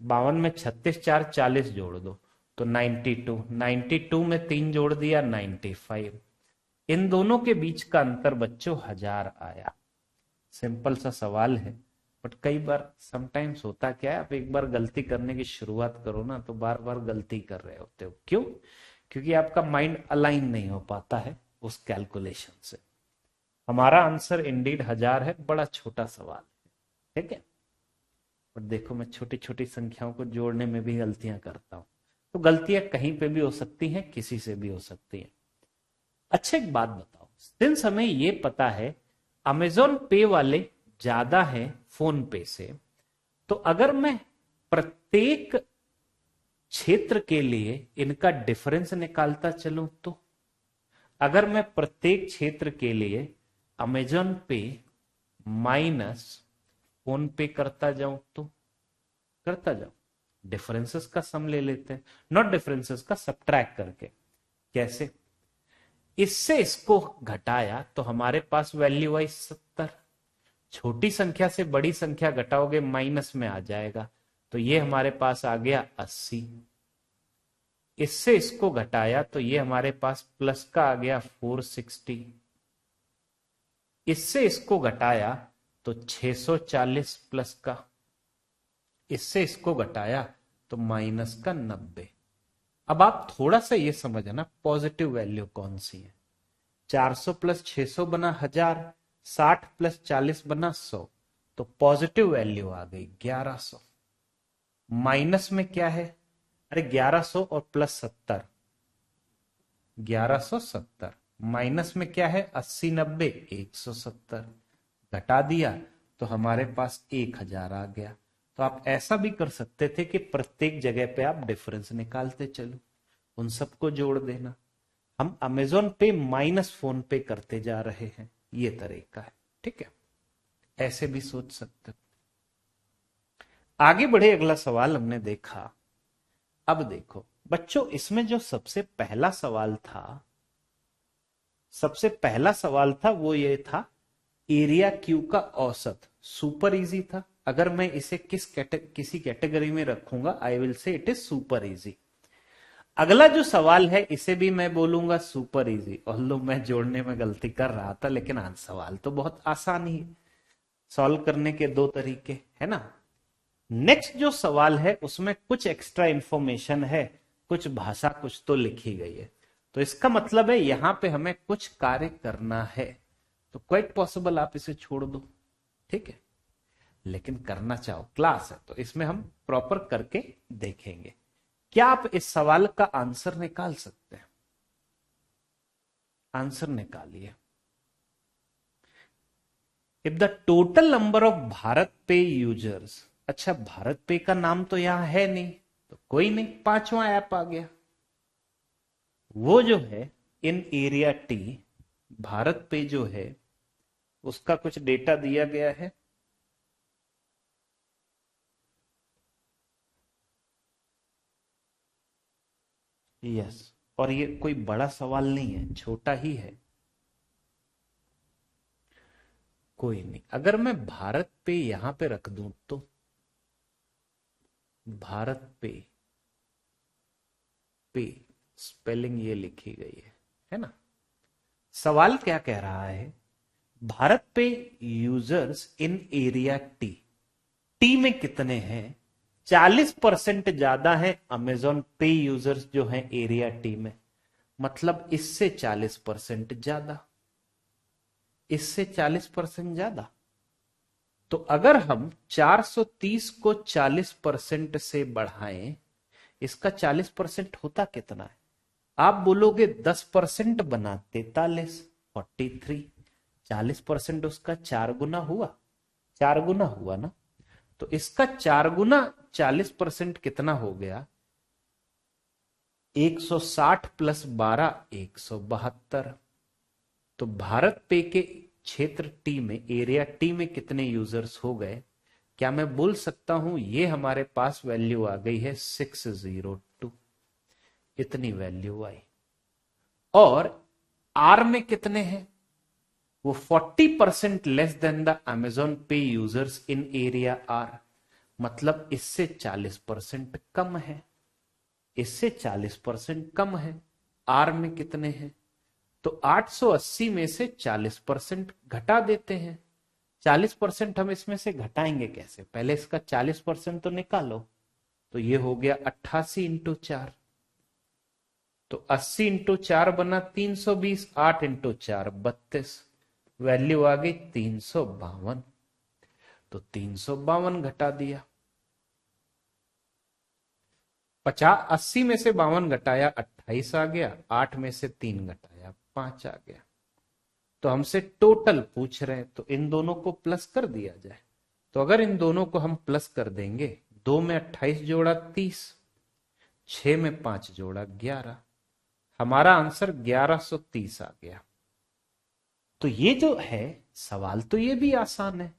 52 में 36 4 40 जोड़ दो तो 92, 92 में 3 जोड़ दिया 95। इन दोनों के बीच का अंतर बच्चों 1000 आया। सिंपल सा सवाल है, बट कई बार समटाइम्स होता क्या है, आप एक बार गलती करने की शुरुआत करो ना तो बार बार गलती कर रहे होते हो। क्यों? क्योंकि आपका माइंड अलाइन नहीं हो पाता है उस कैलकुलेशन से। हमारा आंसर इंडीड 1000 है, बड़ा छोटा सवाल है, ठीक है। और देखो मैं छोटी छोटी संख्याओं को जोड़ने में भी गलतियां करता हूं, तो गलतियां कहीं पे भी हो सकती हैं, किसी से भी हो सकती हैं। अच्छा एक बात बताओ, सिंस हमें ये पता है अमेजोन पे वाले ज्यादा है फोन पे से, तो अगर मैं प्रत्येक क्षेत्र के लिए इनका डिफरेंस निकालता चलूं, तो अगर मैं प्रत्येक क्षेत्र के लिए अमेजोन पे माइनस फोन पे करता जाऊं, तो करता जाऊं, डिफरेंसेस का सम ले लेते हैं, नॉट डिफरेंसेस का, सब्ट्रैक्ट करके। कैसे? इससे इसको घटाया तो हमारे पास वैल्यू आई 70। छोटी संख्या से बड़ी संख्या घटाओगे माइनस में आ जाएगा, तो ये हमारे पास आ गया 80। इससे इसको घटाया तो ये हमारे पास प्लस का आ गया 460। इससे इसको घटाया तो 640 प्लस का, इससे इसको घटाया तो माइनस का 90। अब आप थोड़ा सा ये समझना पॉजिटिव वैल्यू कौन सी है। 400 प्लस 600 बना 1000, 60 प्लस 40 बना 100, तो पॉजिटिव वैल्यू आ गई 1100। माइनस में क्या है? अरे 1100 और प्लस 70, 1170। माइनस में क्या है? 80 90 170। घटा दिया तो हमारे पास 1000 आ गया। तो आप ऐसा भी कर सकते थे कि प्रत्येक जगह पे आप डिफरेंस निकालते चलो, उन सबको जोड़ देना। हम अमेजोन पे माइनस फोन पे करते जा रहे हैं, ये तरीका है, ठीक है। ऐसे भी सोच सकते। आगे बढ़े, अगला सवाल हमने देखा। अब देखो बच्चों, इसमें जो सबसे पहला सवाल था, सबसे पहला सवाल था वो ये था, एरिया क्यू का औसत। सुपर इजी था। अगर मैं इसे किसी कैटेगरी में रखूंगा, I will say it is super easy. अगला जो सवाल है इसे भी मैं बोलूंगा सुपर इजी, ऑल्दो मैं जोड़ने में गलती कर रहा था, लेकिन आज सवाल तो बहुत आसान ही है। सॉल्व करने के दो तरीके है ना। नेक्स्ट जो सवाल है उसमें कुछ एक्स्ट्रा इंफॉर्मेशन है, कुछ भाषा कुछ तो लिखी गई है, तो इसका मतलब है यहां पे हमें कुछ कार्य करना है। तो क्वाइट पॉसिबल आप इसे छोड़ दो, ठीक है, लेकिन करना चाहो, क्लास है तो इसमें हम प्रॉपर करके देखेंगे। क्या आप इस सवाल का आंसर निकाल सकते हैं? आंसर निकालिए। If the total number of Bharat पे यूजर्स, अच्छा भारत पे का नाम तो यहां है नहीं, तो कोई नहीं, पांचवा ऐप आ गया। वो जो है इन एरिया टी, भारत पे जो है उसका कुछ डेटा दिया गया है। यस, और ये कोई बड़ा सवाल नहीं है, छोटा ही है। कोई नहीं, अगर मैं भारत पे यहां पे रख दूं तो भारत पे, पे स्पेलिंग ये लिखी गई है ना। सवाल क्या कह रहा है, भारत पे यूजर्स इन एरिया टी, टी में कितने हैं? 40% ज्यादा है अमेजॉन पे यूजर्स जो हैं एरिया टी में, मतलब इससे 40% ज्यादा, इससे 40% ज्यादा। तो अगर हम 430 को 40% से बढ़ाएं, इसका 40% होता कितना है? आप बोलोगे 10% बना 43, 43, 40% उसका 4 गुना हुआ, 4 गुना हुआ ना। तो इसका 4 गुना 40% कितना हो गया? 160 प्लस 12, 172। तो भारत पे के क्षेत्र टी में, एरिया टी में कितने यूजर्स हो गए? क्या मैं बोल सकता हूं ये हमारे पास वैल्यू आ गई है 602, इतनी वैल्यू आई। और आर में कितने हैं? वो 40% लेस देन द अमेजॉन पे यूजर्स इन एरिया आर, मतलब इससे 40% कम है, इससे 40% कम है। आर में कितने हैं? तो 880 में से 40% घटा देते हैं। 40% हम इसमें से घटाएंगे कैसे? पहले इसका 40% तो निकालो। तो ये हो गया 88 × 4, तो 80 × 4 बना 320, 8 × 4 32, वैल्यू आ गई 352। तो 352 घटा दिया, 80 में से 52 घटाया 28 आ गया, 8 में से 3 घटाया 5 आ गया। तो हमसे टोटल पूछ रहे हैं, तो इन दोनों को प्लस कर दिया जाए। तो अगर इन दोनों को हम प्लस कर देंगे, 2 में 28 जोड़ा 30, 6 में 5 जोड़ा 11, हमारा आंसर 1130 आ गया। तो ये जो है सवाल, तो ये भी आसान है,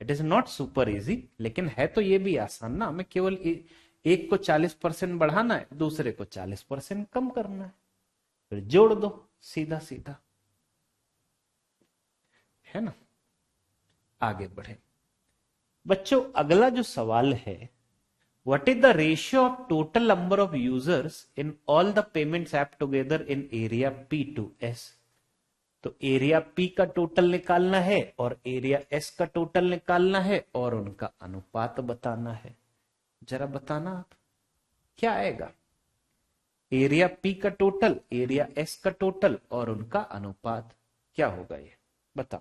it is not super easy, लेकिन है तो ये भी आसान ना। हमें केवल एक को 40% बढ़ाना है, दूसरे को 40% कम करना है, फिर जोड़ दो, सीधा सीधा, है ना। आगे बढ़े बच्चों, अगला जो सवाल है, what is the ratio of total number of users in all the payments app together in area P two S. तो एरिया पी का टोटल निकालना है और एरिया एस का टोटल निकालना है और उनका अनुपात बताना है। जरा बताना आप, क्या आएगा? एरिया पी का टोटल, एरिया एस का टोटल और उनका अनुपात, क्या होगा ये बताओ।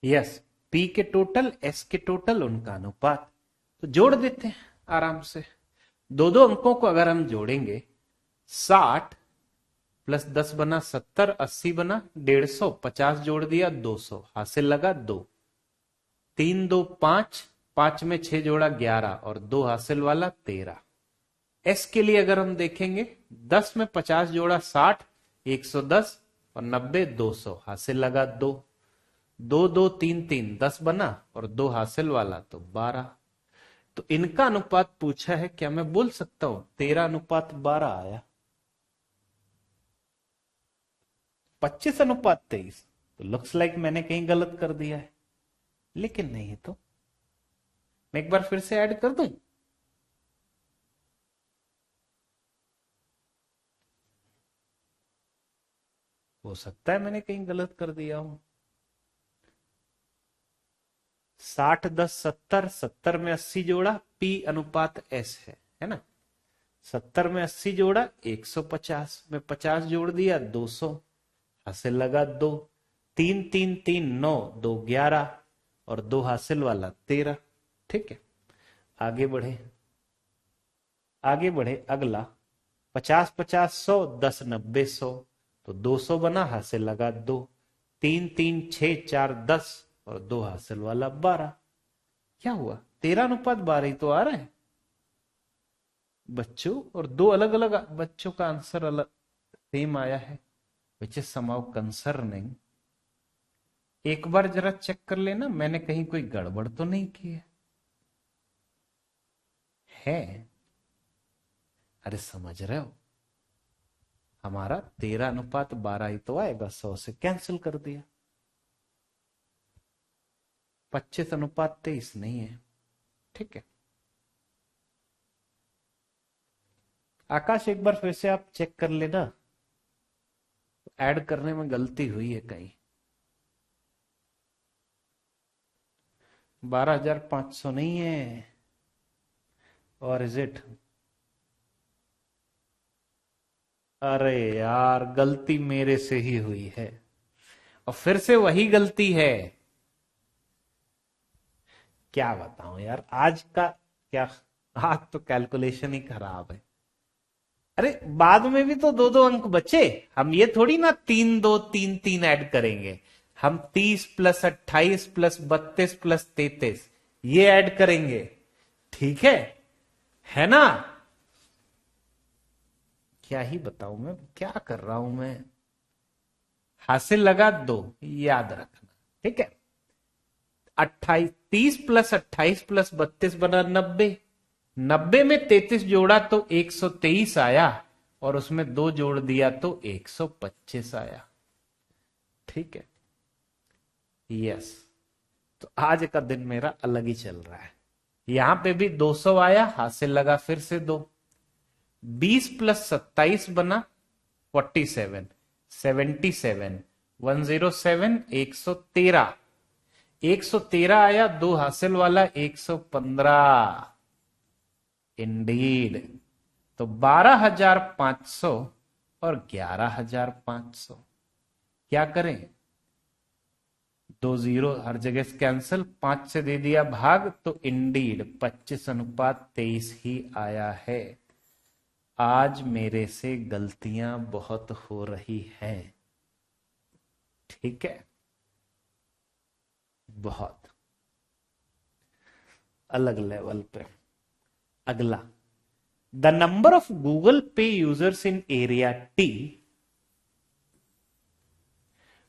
यस, पी के टोटल, एस के टोटल, उनका अनुपात। तो जोड़ देते हैं आराम से। दो दो अंकों को अगर हम जोड़ेंगे, 60 प्लस 10 बना 70, 80 बना 150, 50 जोड़ दिया 200, हासिल लगा 2, 3 2 5, 5 में 6 जोड़ा 11 और 2 हासिल वाला 13। एस के लिए अगर हम देखेंगे, 10 में 50 जोड़ा 60, 110 और 90 200, हासिल लगा 2, 2 2 3 3 10 बना और 2 हासिल वाला तो 12। तो इनका अनुपात पूछा है, क्या मैं बोल सकता हूं 13:12 आया? 25:23? तो लुक्स लाइक मैंने कहीं गलत कर दिया है, लेकिन नहीं तो मैं एक बार फिर से ऐड कर दूं। हो सकता है मैंने कहीं गलत कर दिया हो। 60 10 70, 70 में 80 जोड़ा, P अनुपात S है ना। 70 में 80 जोड़ा 150, में 50 जोड़ दिया 200, हासिल लगा 2, 3 3 3 9, 2 11 और 2 हासिल वाला 13। ठीक है, आगे बढ़े, आगे बढ़े। अगला 50 50 100, 10 90 100, तो 200 बना, हासिल लगा 2, 3 3 6 4 10 और 2 हासिल वाला 12। क्या हुआ, 13 अनुपात 12 ही तो आ रहा है बच्चों, और दो अलग अलग बच्चों का आंसर अलग सेम आया है, विच इज समहाउ कंसर्निंग। एक बार जरा चेक कर लेना, मैंने कहीं कोई गड़बड़ तो नहीं की है? अरे समझ रहे हो, हमारा 13 अनुपात 12 ही तो आएगा, 100 से कैंसिल कर दिया। 25 अनुपात 23 नहीं है। ठीक है आकाश, एक बार फिर से आप चेक कर लेना, ऐड करने में गलती हुई है कहीं। 12,500 नहीं है, और इज इट? अरे यार, गलती मेरे से ही हुई है, और फिर से वही गलती है। क्या बताऊं यार, आज का क्या, आज तो कैलकुलेशन ही खराब है। अरे बाद में भी तो दो दो अंक बचे, हम ये थोड़ी ना 3 2 3 3 ऐड करेंगे, हम 30 प्लस 28 प्लस 32 प्लस 33 ये ऐड करेंगे। ठीक है ना। क्या ही बताऊं मैं, क्या कर रहा हूं मैं। हासिल लगा 2, याद रखना। ठीक है, 28, 30 प्लस 28 प्लस 32 बना 90, 90 में 33 जोड़ा तो 123 आया, और उसमें 2 जोड़ दिया तो 125 आया। ठीक है, यस। तो आज का दिन मेरा अलग ही चल रहा है। यहां पे भी 200 आया, हासिल लगा फिर से 2, 20 प्लस 27 बना 47, 77, 107, 113, 113 आया, 2 हासिल वाला 115। इंडीड। तो 12,500 और 11,500, क्या करें? 2 जीरो हर जगह से कैंसिल, 5 से दे दिया भाग, तो इंडीड 25 अनुपात 23 ही आया है। आज मेरे से गलतियां बहुत हो रही हैं। ठीक है, बहुत अलग लेवल पे। अगला, द नंबर ऑफ गूगल पे यूजर्स इन एरिया टी,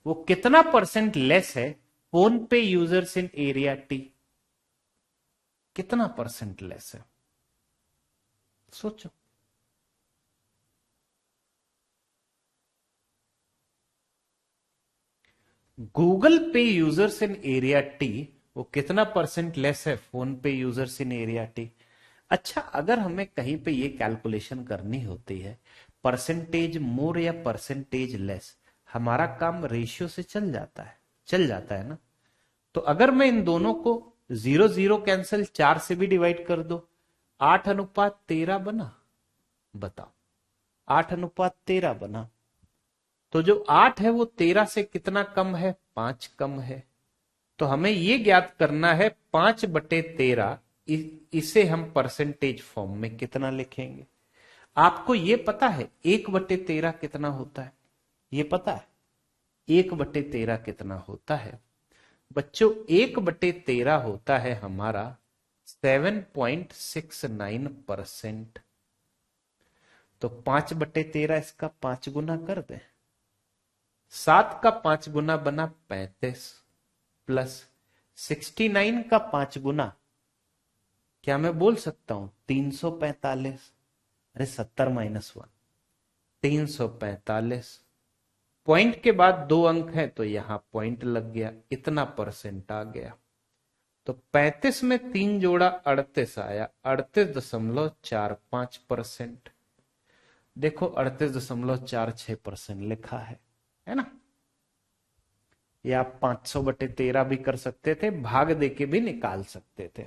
वो कितना परसेंट लेस है फोन पे यूजर्स इन एरिया टी? कितना परसेंट लेस है, सोचो। गूगल पे यूजर्स इन एरिया टी, वो कितना परसेंट लेस है फोन पे यूजर्स इन एरिया टी? अच्छा, अगर हमें कहीं पे ये कैलकुलेशन करनी होती है, परसेंटेज मोर या परसेंटेज लेस, हमारा काम रेशियो से चल जाता है ना। तो अगर मैं इन दोनों को 0 0 कैंसिल, 4 से भी डिवाइड कर दो, 8 अनुपात 13 बना। बताओ, 8 अनुपात 13 बना, तो जो 8 है वो 13 से कितना कम है? 5 कम है। तो हमें ये ज्ञात करना है 5/13, इसे हम परसेंटेज फॉर्म में कितना लिखेंगे? आपको ये पता है 1/13 कितना होता है? ये पता है 1/13 कितना होता है? बच्चों, 1/13 होता है हमारा 7.69%। तो 5/13 इसका 5 गुना कर दें, 7 का 5 गुना बना 35, प्लस 69 का 5 गुना, क्या मैं बोल सकता हूं 345? अरे 70 -1, 345 पॉइंट के बाद 2 अंक है तो यहां पॉइंट लग गया, इतना परसेंट आ गया। तो 35 में 3 जोड़ा 38 आया, 38.45%। देखो 38.46% लिखा है ना। ये आप 500/13 भी कर सकते थे, भाग देके भी निकाल सकते थे,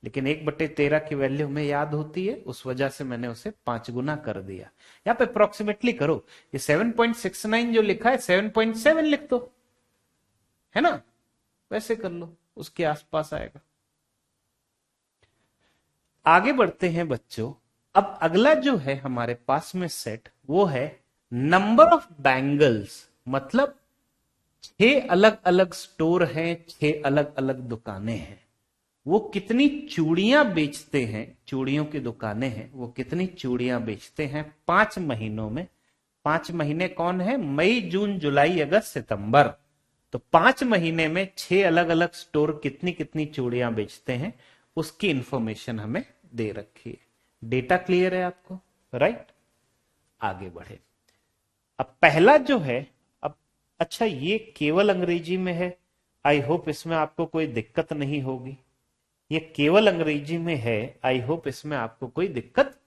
लेकिन 1/13 की वैल्यू हमें याद होती है, उस वजह से मैंने उसे 5 गुना कर दिया। यहां पे अप्रोक्सीमेटली करो, ये 7.69 जो लिखा है 7.7 लिख दो, है ना, वैसे कर लो, उसके आसपास आएगा। आगे बढ़ते हैं बच्चों। अब अगला जो है हमारे पास में सेट, वो है नंबर ऑफ बैंगल्स, मतलब 6 अलग अलग स्टोर हैं, 6 अलग अलग दुकानें हैं, वो कितनी चूड़ियां बेचते हैं, चूड़ियों की दुकानें हैं, वो कितनी चूड़ियां बेचते हैं 5 महीनों में। 5 महीने कौन है, मई जून जुलाई अगस्त सितंबर। तो 5 महीने में 6 अलग अलग स्टोर कितनी कितनी चूड़ियां बेचते हैं, उसकी इंफॉर्मेशन हमें दे रखी है। डेटा क्लियर है आपको, राइट। आगे बढ़े। अब पहला जो है, अब अच्छा ये केवल अंग्रेजी में है, आई होप इसमें आपको कोई दिक्कत नहीं होगी। ये केवल अंग्रेजी में है, आई होप इसमें आपको कोई दिक्कत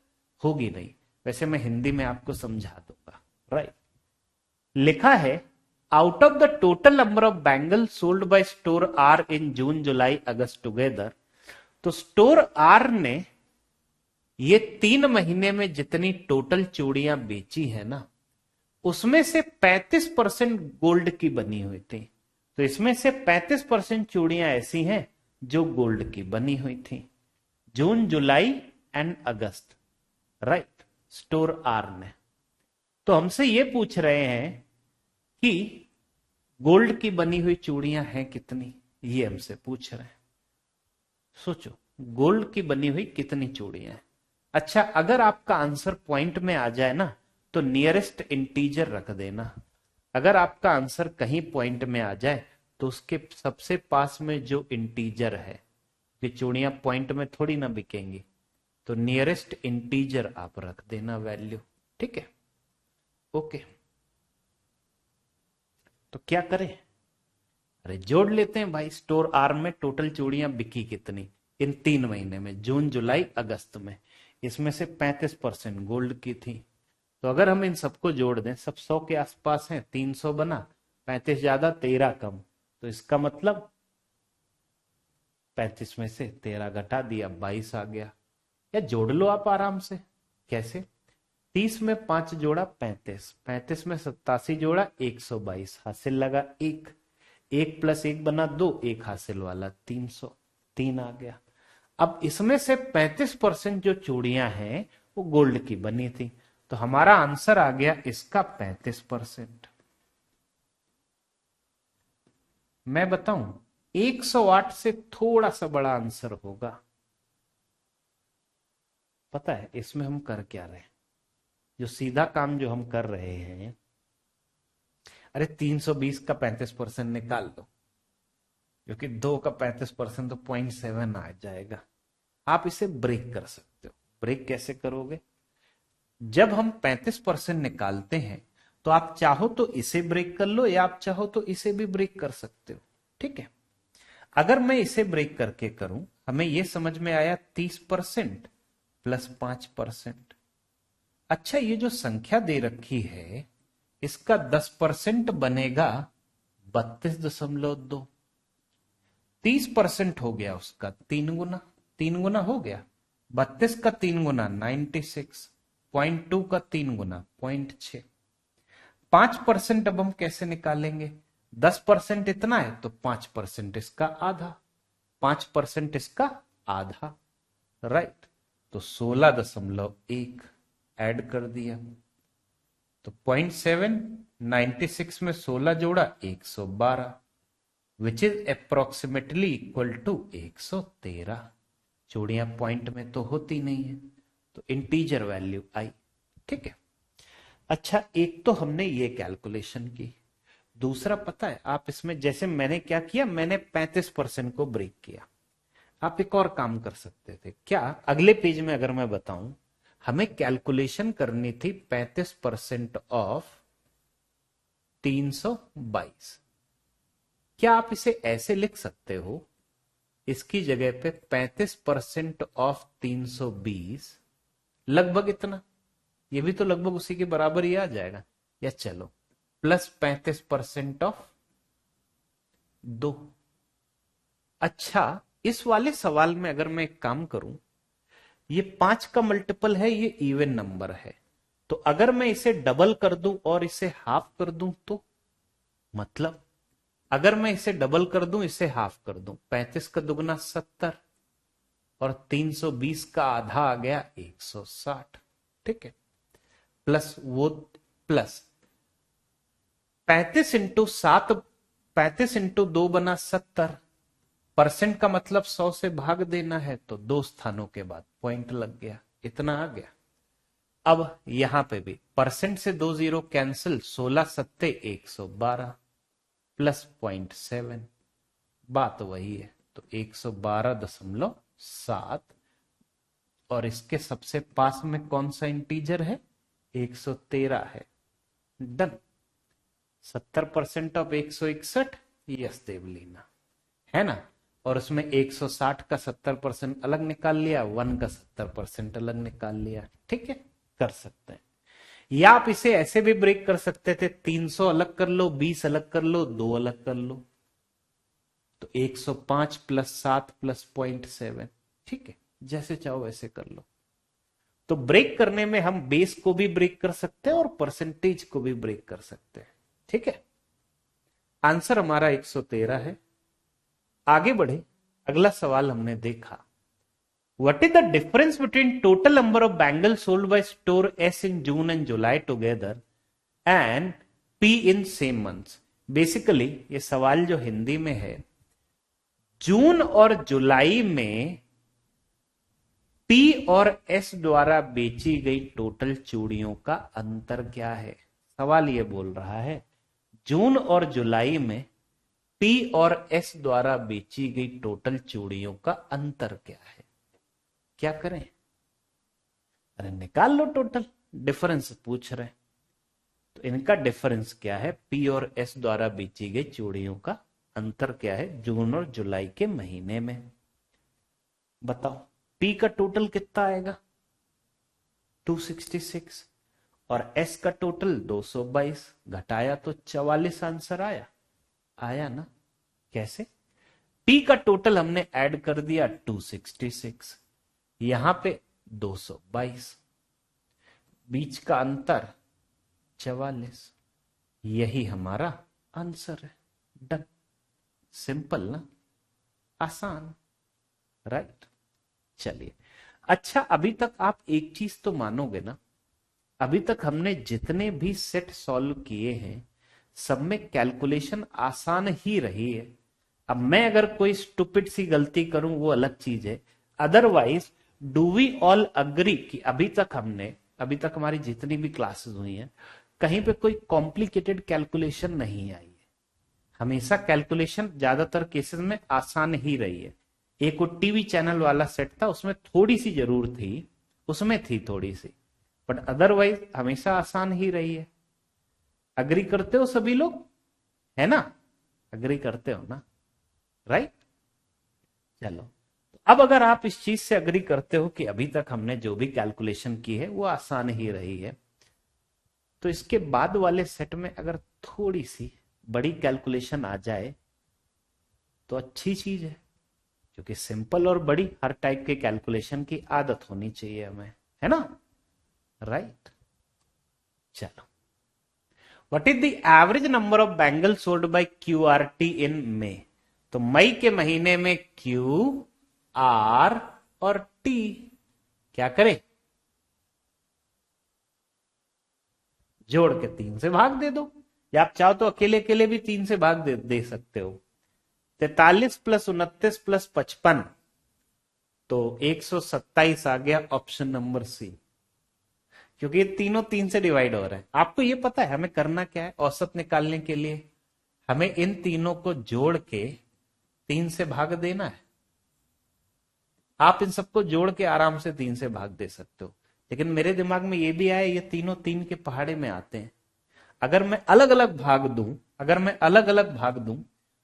होगी नहीं, वैसे मैं हिंदी में आपको समझा दूंगा, राइट। लिखा है out of the total number of bangle sold by store R in June July August together. तो स्टोर आर ने ये 3 महीने में जितनी टोटल चूड़ियां बेची है ना, उसमें से 35% गोल्ड की बनी हुई थी। तो इसमें से 35% चूड़ियां ऐसी हैं जो गोल्ड की बनी हुई थी, June July and August, right, store R ने। तो हमसे ये पूछ रहे हैं कि गोल्ड की बनी हुई चूड़ियां हैं कितनी, ये हमसे पूछ रहे हैं। सोचो गोल्ड की बनी हुई कितनी चूड़ियां हैं। अच्छा अगर आपका आंसर पॉइंट में आ जाए ना, तो नियरेस्ट इंटीजर रख देना। अगर आपका आंसर कहीं पॉइंट में आ जाए तो उसके सबसे पास में जो इंटीजर है, कि चूड़ियां पॉइंट में थोड़ी ना बिकेंगी, तो नियरेस्ट इंटीजर आप रख देना वैल्यू, ठीक है, ओके। तो क्या करें, अरे जोड़ लेते हैं भाई, स्टोर आर में टोटल चूड़ियां बिकी कितनी इन 3 महीने में, जून जुलाई अगस्त में, इसमें से 35% गोल्ड की थी। तो अगर हम इन सबको जोड़ दें, सब 100 के आसपास हैं, 300 बना, 35 ज्यादा 13 कम, तो इसका मतलब 35 में से 13 घटा दिया, 22 आ गया। या जोड़ लो आप आराम से, कैसे, 30 में 5 जोड़ा 35, 35 में 87 जोड़ा 122, हासिल लगा 1, 1 + 1 बना 2, 1 हासिल वाला 300, 3 आ गया। अब इसमें से 35% जो चूड़ियां हैं वो गोल्ड की बनी थी, तो हमारा आंसर आ गया इसका 35%। मैं बताऊं 108 से थोड़ा सा बड़ा आंसर होगा। पता है इसमें हम कर क्या रहे हैं, जो सीधा काम जो हम कर रहे हैं, अरे 320 का 35% निकाल दो, क्योंकि 2 का 35% तो 0.7 आ जाएगा। आप इसे ब्रेक कर सकते हो। ब्रेक कैसे करोगे, जब हम 35% निकालते हैं तो आप चाहो तो इसे ब्रेक कर लो, या आप चाहो तो इसे भी ब्रेक कर सकते हो, ठीक है। अगर मैं इसे ब्रेक करके करूं, हमें यह समझ में आया 30% + 5%। अच्छा ये जो संख्या दे रखी है, इसका 10% बनेगा 32.2। 30% हो गया उसका 3 गुना, 3 गुना हो गया, 32 का 3 गुना 96, 0.2 का 3 गुना 0.6। 5% अब हम कैसे निकालेंगे, 10% इतना है तो 5% इसका आधा, 5% इसका आधा, राइट। तो 16.1 ऐड कर दिया, तो 0.7, 96 में 16 जोड़ा 112, which is approximately equal to 113। चूड़ियां पॉइंट में तो होती नहीं है, तो इंटीजर वैल्यू आई, ठीक है। अच्छा एक तो हमने ये कैलकुलेशन की, दूसरा पता है आप इसमें, जैसे मैंने क्या किया, मैंने 35% को ब्रेक किया। आप एक और काम कर सकते थे, क्या, अगले पेज में अगर मैं बताऊं, हमें कैलकुलेशन करनी थी 35% ऑफ 322। क्या आप इसे ऐसे लिख सकते हो, इसकी जगह पे 35% ऑफ 320, लगभग इतना, ये भी तो लगभग उसी के बराबर ही आ जाएगा। या चलो प्लस 35% ऑफ 2। अच्छा, इस वाले सवाल में अगर मैं एक काम करूं, ये 5 का मल्टीपल है, ये इवन नंबर है, तो अगर मैं इसे डबल कर दूं और इसे हाफ कर दूं तो, मतलब अगर मैं इसे डबल कर दूं, इसे हाफ कर दूं, 35 का दुगना 70 और 320 का आधा आ गया 160। ठीक है, प्लस वो प्लस 35 इंटू 7, 35 इंटू 2 बना 70। परसेंट का मतलब 100 से भाग देना है, तो 2 स्थानों के बाद पॉइंट लग गया, इतना आ गया। अब यहां पे भी परसेंट से 2 जीरो कैंसिल, 16 सत्ते 112 प्लस 0.7, बात वही है, तो 112.7। और इसके सबसे पास में कौन सा इंटीजर है, 113 है। डन। 70% ऑफ 161, यस देवलीना, है ना। और उसमें 160 का 70% अलग निकाल लिया, 1 का 70% अलग निकाल लिया। ठीक है, कर सकते हैं। या आप इसे ऐसे भी ब्रेक कर सकते थे, 300 अलग कर लो, 20 अलग कर लो, 2 अलग कर लो, तो 105 प्लस 7 प्लस 0.7। ठीक है, जैसे चाहो वैसे कर लो। तो ब्रेक करने में हम बेस को भी ब्रेक कर सकते हैं और परसेंटेज को भी ब्रेक कर सकते हैं। ठीक है, आंसर हमारा 113 है। आगे बढ़े, अगला सवाल हमने देखा, what is the difference between total number of bangles sold by store S in June and July together and P in same months. Basically ये सवाल जो हिंदी में है, जून और जुलाई में पी और एस द्वारा बेची गई टोटल चूड़ियों का अंतर क्या है। सवाल ये बोल रहा है, जून और जुलाई में पी और एस द्वारा बेची गई टोटल चूड़ियों का अंतर क्या है। क्या करें, अरे निकाल लो, टोटल डिफरेंस पूछ रहे हैं, तो इनका डिफरेंस क्या है, पी और एस द्वारा बेची गई चूड़ियों का अंतर क्या है जून और जुलाई के महीने में। बताओ, पी का टोटल कितना आएगा, 266, और एस का टोटल 222, घटाया तो 44 आंसर आया। आया ना। कैसे, पी का टोटल हमने ऐड कर दिया 266, यहां पे 222, बीच का अंतर 44, यही हमारा आंसर है। डन। सिंपल ना, आसान, राइट। चलिए, अच्छा अभी तक आप एक चीज तो मानोगे ना, अभी तक हमने जितने भी सेट सॉल्व किए हैं सब में कैलकुलेशन आसान ही रही है। अब मैं अगर कोई स्टूपिड सी गलती करूं वो अलग चीज है, otherwise do we all agree कि अभी तक हमारी जितनी भी क्लासेस हुई हैं कहीं पे कोई कॉम्प्लिकेटेड कैलकुलेशन नहीं आई है। हमेशा कैलकुलेशन ज्यादातर केसेस में आसान ही रही है। एक वो टीवी चैनल वाला सेट था, उसमें थोड़ी सी जरूर थी, उसमें थी थोड़ी सी, बट अदरवाइज हमेशा आसान ही रही है। अग्री करते हो सभी लोग, है ना, अग्री करते हो ना, राइट। चलो, अब अगर आप इस चीज से अग्री करते हो कि अभी तक हमने जो भी कैलकुलेशन की है वो आसान ही रही है, तो इसके बाद वाले सेट में अगर थोड़ी सी बड़ी कैलकुलेशन आ जाए तो अच्छी चीज है, क्योंकि सिंपल और बड़ी हर टाइप के कैलकुलेशन की आदत होनी चाहिए हमें, है ना, राइट। चलो, what is the average number of bangle sold by Q R T in May. तो मई के महीने में क्यू आर और टी, क्या करें, जोड़ के 3 से भाग दे दो, या आप चाहो तो अकेले अकेले भी 3 से भाग दे सकते हो। 43 प्लस 29 प्लस 55, तो 127 आ गया, ऑप्शन नंबर सी, क्योंकि ये तीनों 3 से डिवाइड हो रहे हैं। आपको ये पता है हमें करना क्या है, औसत निकालने के लिए हमें इन तीनों को जोड़ के 3 से भाग देना है। आप इन सबको जोड़ के आराम से 3 से भाग दे सकते हो, लेकिन मेरे दिमाग में ये भी आया, ये तीनों 3 के पहाड़े में आते हैं। अगर मैं अलग अलग भाग दूं, अगर मैं अलग अलग भाग दूं,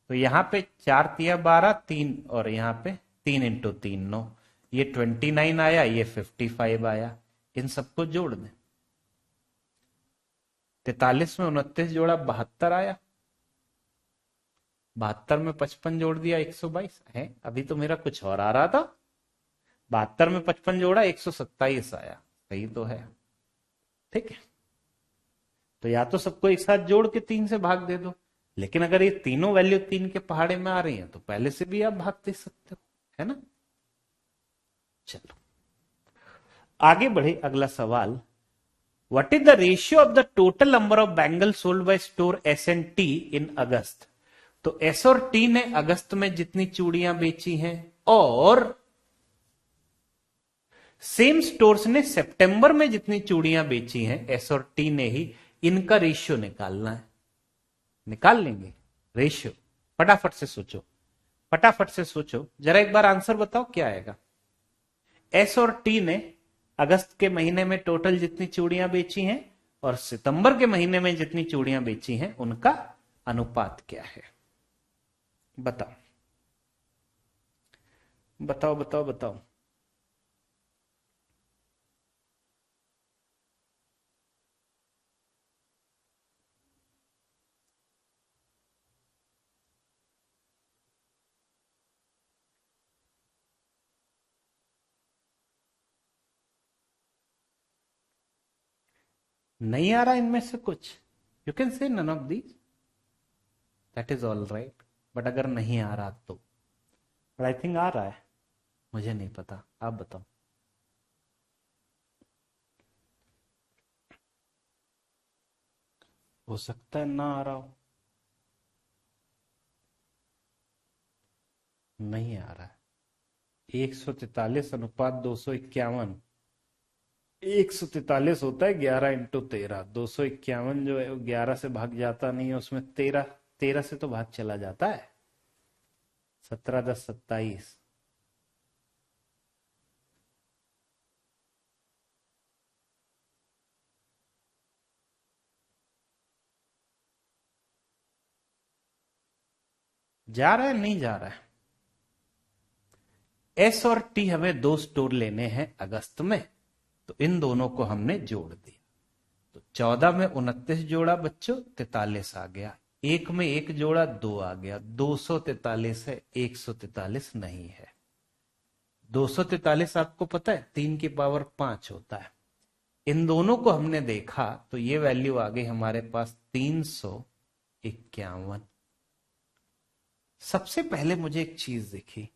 तो यहां पे 4 तिया 12, 3, और यहां पे 3 × 3 9, ये 29 आया, ये 55 आया। इन सबको जोड़ दें, 43 में 29 जोड़ा 72 आया, 72 में 55 जोड़ दिया 122 है। अभी तो मेरा कुछ और आ रहा था, 72 में 55 जोड़ा 127 आया, सही तो है। ठीक है, तो या तो सबको एक साथ जोड़ के 3 से भाग दे दो, लेकिन अगर ये तीनों वैल्यू 3 के पहाड़े में आ रही हैं तो पहले से भी आप भाग दे सकते हो, है ना। चलो आगे बढ़े, अगला सवाल, what is the ratio of the total number of bangle sold by store S and T in August. तो एस और टी ने अगस्त में जितनी चूड़ियां बेची हैं, और सेम स्टोर्स ने सितंबर में जितनी चूड़ियां बेची हैं, एस और टी ने ही, इनका रेशियो निकालना है। निकाल लेंगे रेशियो, फटाफट से सोचो, फटाफट से सोचो, जरा एक बार आंसर बताओ क्या आएगा। एस और टी ने अगस्त के महीने में टोटल जितनी चूड़ियां बेची हैं, और सितंबर के महीने में जितनी चूड़ियां बेची हैं, उनका अनुपात क्या है। बताओ बताओ बताओ बताओ। नहीं आ रहा इनमें से कुछ, you can say none of these, that is all right. But अगर नहीं आ रहा तो, बट आई थिंक आ रहा है, मुझे नहीं पता, आप बताओ। हो सकता है ना आ रहा हो, नहीं आ रहा है। 143:251, 143 होता है 11 × 13, 251 जो है वो 11 से भाग जाता नहीं है, उसमें 13, 13 से तो भाग चला जाता है। 17×10 = 27। जा रहा है, नहीं जा रहा है। एस और टी हमें 2 स्टोर लेने हैं अगस्त में, तो इन दोनों को हमने जोड़ दिया, तो 14 में 29 जोड़ा बच्चों 43 आ गया, एक में एक जोड़ा 2 आ गया, 243 है, 143 नहीं है। 243 आपको पता है 3 की पावर 5 होता है। इन दोनों को हमने देखा तो ये वैल्यू आ गई हमारे पास 351। सबसे पहले मुझे एक चीज दिखी,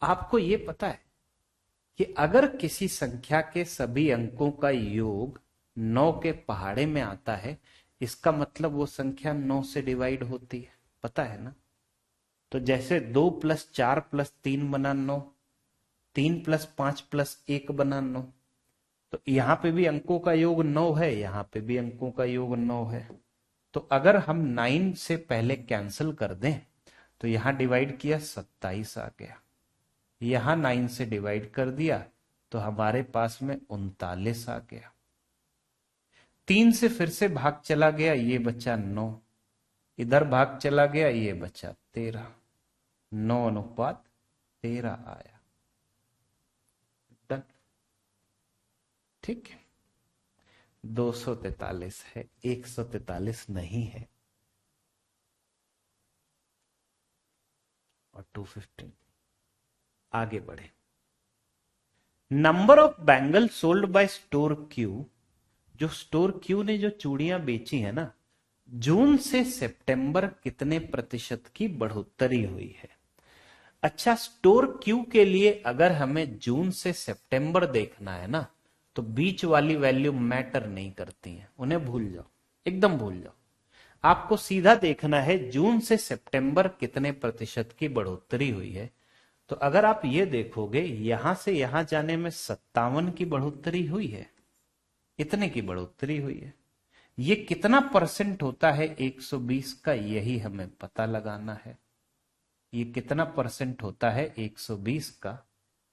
आपको ये पता है कि अगर किसी संख्या के सभी अंकों का योग 9 के पहाड़े में आता है, इसका मतलब वो संख्या 9 से डिवाइड होती है, पता है ना। तो जैसे 2 + 4 + 3 बना 9, 3 + 5 + 1 बना 9, तो यहां पे भी अंकों का योग 9 है, यहां पे भी अंकों का योग 9 है। तो अगर हम 9 से पहले कैंसिल कर दें, तो यहां डिवाइड किया 27 आ गया, यहां 9 से डिवाइड कर दिया तो हमारे पास में 39 आ गया। 3 से फिर से भाग चला गया, ये बचा 9, इधर भाग चला गया, ये बचा 13, 9:13 आया। डन, ठीक है। 243 है, 143 नहीं है, और 215। आगे बढ़े, number of bangle sold by store Q, जो स्टोर क्यू ने जो चूड़ियां बेची है ना, जून से सितंबर कितने प्रतिशत की बढ़ोतरी हुई है। अच्छा, स्टोर क्यू के लिए अगर हमें जून से सितंबर देखना है ना, तो बीच वाली वैल्यू मैटर नहीं करती हैं, उन्हें भूल जाओ, एकदम भूल जाओ। आपको सीधा देखना है जून से सितंबर कितने प्रतिशत की बढ़ोतरी हुई है। तो अगर आप ये देखोगे, यहां से यहां जाने में 57 की बढ़ोतरी हुई है, इतने की बढ़ोतरी हुई है। ये कितना परसेंट होता है 120 का, यही हमें पता लगाना है। ये कितना परसेंट होता है 120 का,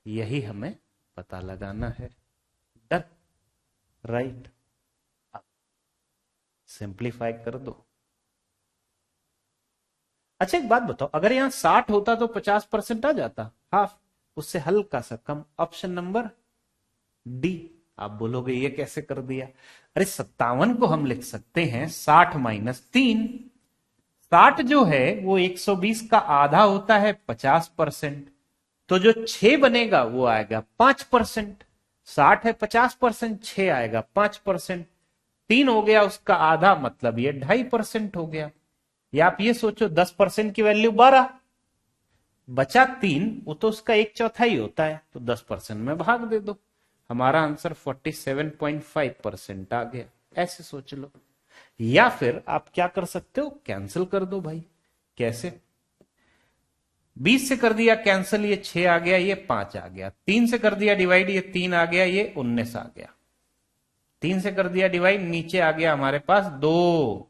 यही हमें पता लगाना है। Done, right. सिंप्लीफाई कर दो। अच्छा एक बात बताओ, अगर यहां 60 होता तो 50% आ जाता, हाफ, उससे हल्का सा कम। Option number D. आप बोलोगे ये कैसे कर दिया? अरे 57 को हम लिख सकते हैं 60 - 3। 60 जो है वो 120 का आधा होता है 50%, तो जो 6 बनेगा वो आएगा 5%। 60 है 50%, 6 आएगा 5%। 3 हो गया उसका आधा, मतलब ये 2.5% हो गया। या आप ये सोचो 10% की वैल्यू 12, बचा 3, वो तो उसका 1/4 होता है, तो 10% में भाग दे दो, हमारा आंसर 47.5% आ गया। ऐसे सोच लो। या फिर आप क्या कर सकते हो, कैंसिल कर दो भाई। कैसे? 20 से कर दिया कैंसिल, ये 6 आ गया, ये 5 आ गया। 3 से कर दिया डिवाइड, ये 3 आ गया, ये 19 आ गया। 3 से कर दिया डिवाइड, नीचे आ गया हमारे पास 2,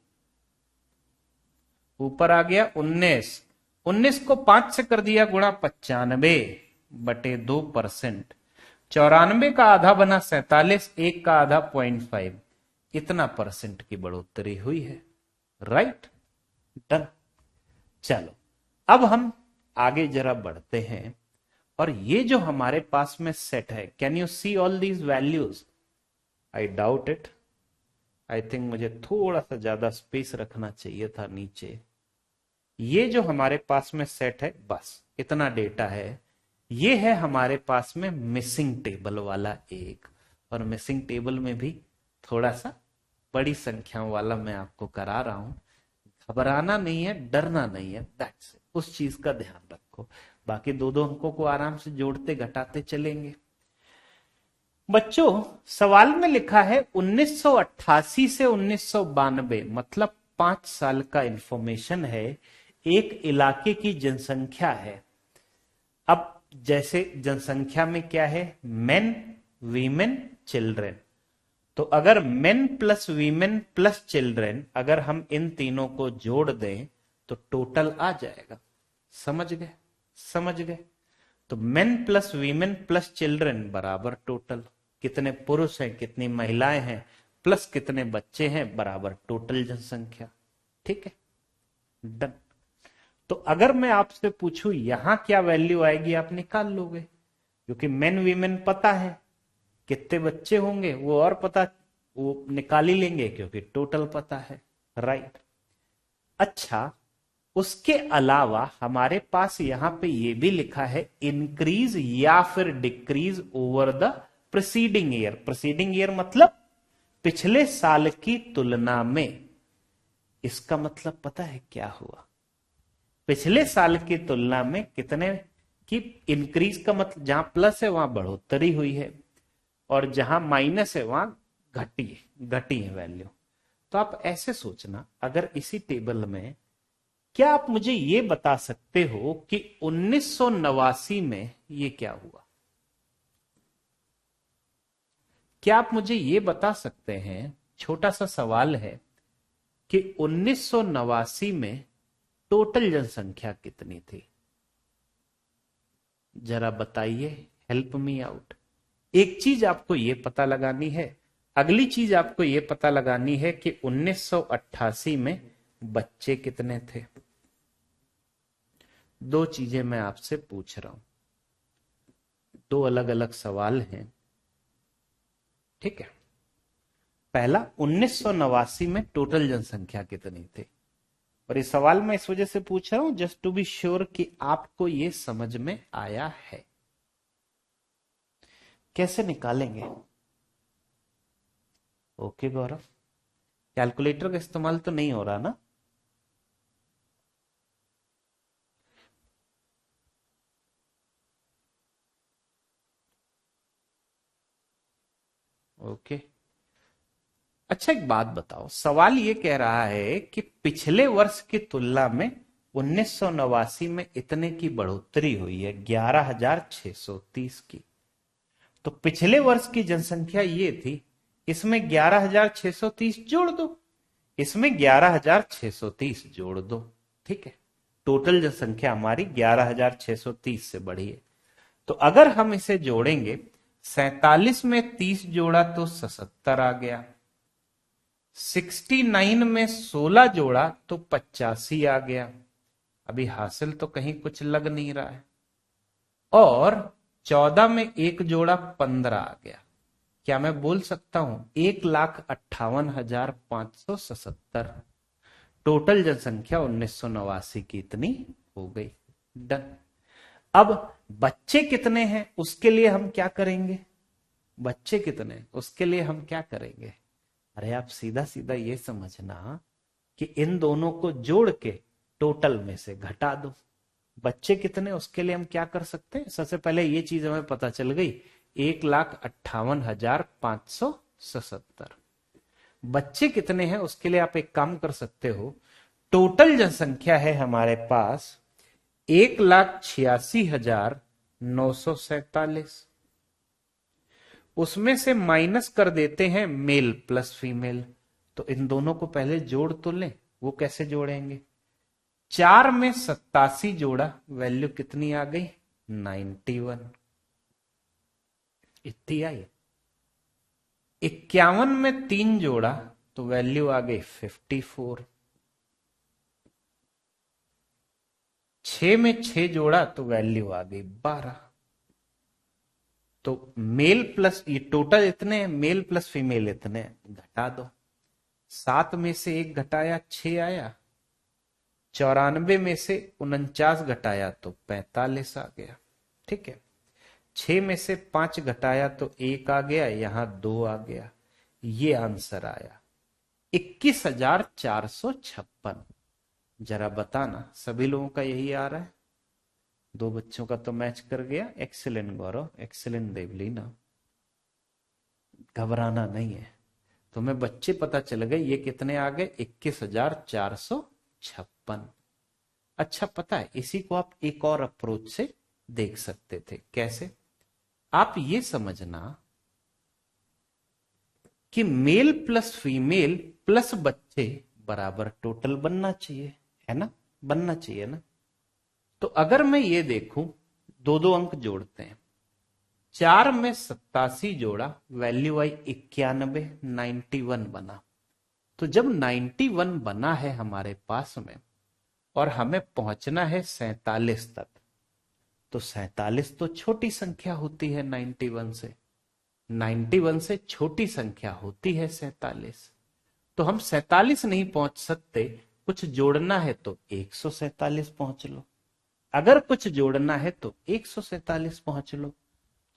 ऊपर आ गया 19। 19 को 5 से कर दिया गुणा, 95/2%। 94 का आधा बना 47, 1 का आधा 0.5, इतना परसेंट की बढ़ोतरी हुई है। Right, done. चलो अब हम आगे जरा बढ़ते हैं, और ये जो हमारे पास में सेट है, can you see all these values? I doubt it. I think मुझे थोड़ा सा ज्यादा स्पेस रखना चाहिए था नीचे। ये जो हमारे पास में सेट है, बस इतना डेटा है। ये है हमारे पास में मिसिंग टेबल वाला एक, और मिसिंग टेबल में भी थोड़ा सा बड़ी संख्याओं वाला मैं आपको करा रहा हूं। घबराना नहीं है, डरना नहीं है, दैट्स इट। उस चीज का ध्यान रखो। बाकी दो दो अंकों को आराम से जोड़ते घटाते चलेंगे। बच्चों सवाल में लिखा है 1988 से 1992, मतलब 5 साल का इंफॉर्मेशन है। एक इलाके की जनसंख्या है। अब जैसे जनसंख्या में क्या है, मेन, वीमेन, चिल्ड्रेन। तो अगर main plus women plus children, अगर हम इन तीनों को जोड़ दें तो टोटल आ जाएगा। समझ गए? समझ गए? तो main plus women plus children बराबर टोटल, कितने पुरुष हैं कितनी महिलाएं हैं प्लस कितने बच्चे हैं बराबर टोटल जनसंख्या। ठीक है, डन। तो अगर मैं आपसे पूछूं यहां क्या वैल्यू आएगी, आप निकाल लोगे, क्योंकि मेन वीमेन पता है, कितने बच्चे होंगे वो और पता, वो निकाल ही लेंगे क्योंकि टोटल पता है। राइट। अच्छा, उसके अलावा हमारे पास यहां पे ये भी लिखा है इंक्रीज या फिर decrease over the preceding year. Preceding year मतलब पिछले साल की तुलना में। इसका मतलब पता है क्या हुआ? पिछले साल की तुलना में कितने की इंक्रीज का मतलब, जहां प्लस है वहां बढ़ोतरी हुई है, और जहां माइनस है वहां घटी है वैल्यू। तो आप ऐसे सोचना, अगर इसी टेबल में, क्या आप मुझे ये बता सकते हो कि 1989 में ये क्या हुआ? क्या आप मुझे ये बता सकते हैं, छोटा सा सवाल है, कि 1989 में टोटल जनसंख्या कितनी थी? जरा बताइए, हेल्प मी आउट। एक चीज आपको ये पता लगानी है, अगली चीज आपको ये पता लगानी है कि 1988 में बच्चे कितने थे। दो चीजें मैं आपसे पूछ रहा हूं, दो अलग अलग सवाल हैं। ठीक है, पहला 1989 में टोटल जनसंख्या कितनी थी, और ये सवाल मैं इस वजह से पूछ रहा हूं जस्ट टू बी श्योर कि आपको ये समझ में आया है। कैसे निकालेंगे? ओके गौरव, कैलकुलेटर का इस्तेमाल तो नहीं हो रहा ना? ओके। अच्छा एक बात बताओ, सवाल ये कह रहा है कि पिछले वर्ष की तुलना में 1989 में इतने की बढ़ोतरी हुई है, 11,630 की। तो पिछले वर्ष की जनसंख्या ये थी, इसमें 11,630 जोड़ दो, इसमें 11,630 जोड़ दो। ठीक है, टोटल जनसंख्या हमारी 11,630 से बढ़ी है। तो अगर हम इसे जोड़ेंगे, 47 में 30 जोड़ा तो 77 आ गया, 69 में 16 जोड़ा तो 85 आ गया। अभी हासिल तो कहीं कुछ लग नहीं रहा है। और 14 में एक जोड़ा 15 आ गया। क्या मैं बोल सकता हूं 1,58,577 टोटल जनसंख्या 1989 की इतनी हो गई। डन। अब बच्चे कितने हैं उसके लिए हम क्या करेंगे? बच्चे कितने उसके लिए हम क्या करेंगे? अरे आप सीधा सीधा ये समझना कि इन दोनों को जोड़ के टोटल में से घटा दो। बच्चे कितने उसके लिए हम क्या कर सकते हैं? सबसे पहले ये चीज हमें पता चल गई, 1,58,577। बच्चे कितने हैं उसके लिए आप एक काम कर सकते हो, टोटल जनसंख्या है हमारे पास 1,86,947। उसमें से माइनस कर देते हैं मेल प्लस फीमेल। तो इन दोनों को पहले जोड़ तो लें। वो कैसे जोड़ेंगे? 4 में 87 जोड़ा, वैल्यू कितनी आ गई? 91। इतनी आई। 51 में 3 जोड़ा तो वैल्यू आ गई 54। 6 में 6 जोड़ा तो वैल्यू आ गई 12। तो मेल प्लस, ये टोटल इतने, मेल प्लस फीमेल इतने, घटा दो। 7 में से 1 घटाया 6 आया। 94 में से 49 घटाया तो 45 आ गया। ठीक है। 6 में से 5 घटाया तो 1 आ गया, यहां 2 आ गया। ये आंसर आया 21,456। जरा बताना सभी लोगों का यही आ रहा है? 2 बच्चों का तो मैच कर गया। एक्सीलेंट गौरव, एक्सीलेंट देवलीना, घबराना नहीं है। तुम्हें बच्चे पता चल गए। ये कितने आ गए? 21,456। अच्छा, पता है इसी को आप एक और अप्रोच से देख सकते थे। कैसे? आप ये समझना कि मेल प्लस फीमेल प्लस बच्चे बराबर टोटल बनना चाहिए, है ना? बनना चाहिए ना? तो अगर मैं ये देखूं, दो दो अंक जोड़ते हैं। 4 में 87 जोड़ा, वैल्यू आई 91, 91 बना। तो जब 91 बना है हमारे पास में और हमें पहुंचना है 47 तक, तो 47 तो छोटी संख्या होती है 91 से। 91 से छोटी संख्या होती है 47। तो हम 47 नहीं पहुंच सकते, कुछ जोड़ना है तो 147 पहुंच लो। अगर कुछ जोड़ना है तो 147 पहुंच लो।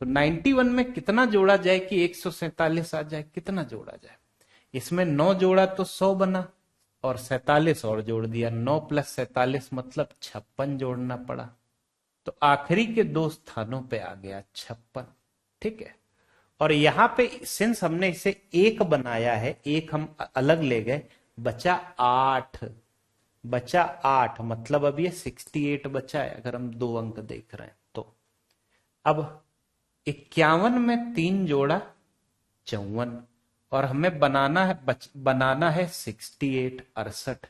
तो 91 में कितना जोड़ा जाए कि 147 आ जाए? कितना जोड़ा जाए? इसमें 9 जोड़ा तो 100 बना, और 47 और जोड़ दिया। 9 प्लस 47 मतलब 56 जोड़ना पड़ा। तो आखिरी के 2 स्थानों पे आ गया 56। ठीक है। और यहां पे सिंस हमने इसे 1 बनाया है, 1 हम अलग ले गए, बचा 8। बचा 8 मतलब अब ये 68 बचा है, अगर हम 2 अंक देख रहे हैं तो। अब 51 में 3 जोड़ा 54, और हमें बनाना है 68, 68।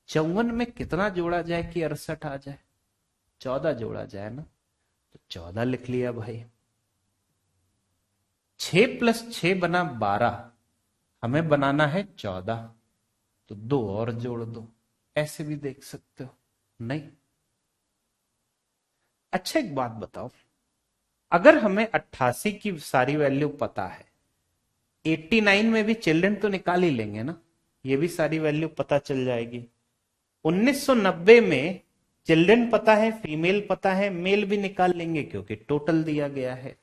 54 में कितना जोड़ा जाए कि 68 आ जाए? 14 जोड़ा जाए ना, तो 14 लिख लिया भाई। 6 प्लस 6 बना 12, हमें बनाना है 14, तो 2 और जोड़ दो। ऐसे भी देख सकते हो। नहीं? अच्छा एक बात बताओ, अगर हमें 88 की सारी वैल्यू पता है, 89 में भी चिल्ड्रन तो निकाल ही लेंगे ना, ये भी सारी वैल्यू पता चल जाएगी। 1990 में चिल्ड्रन पता है, फीमेल पता है, मेल भी निकाल लेंगे क्योंकि टोटल दिया गया है।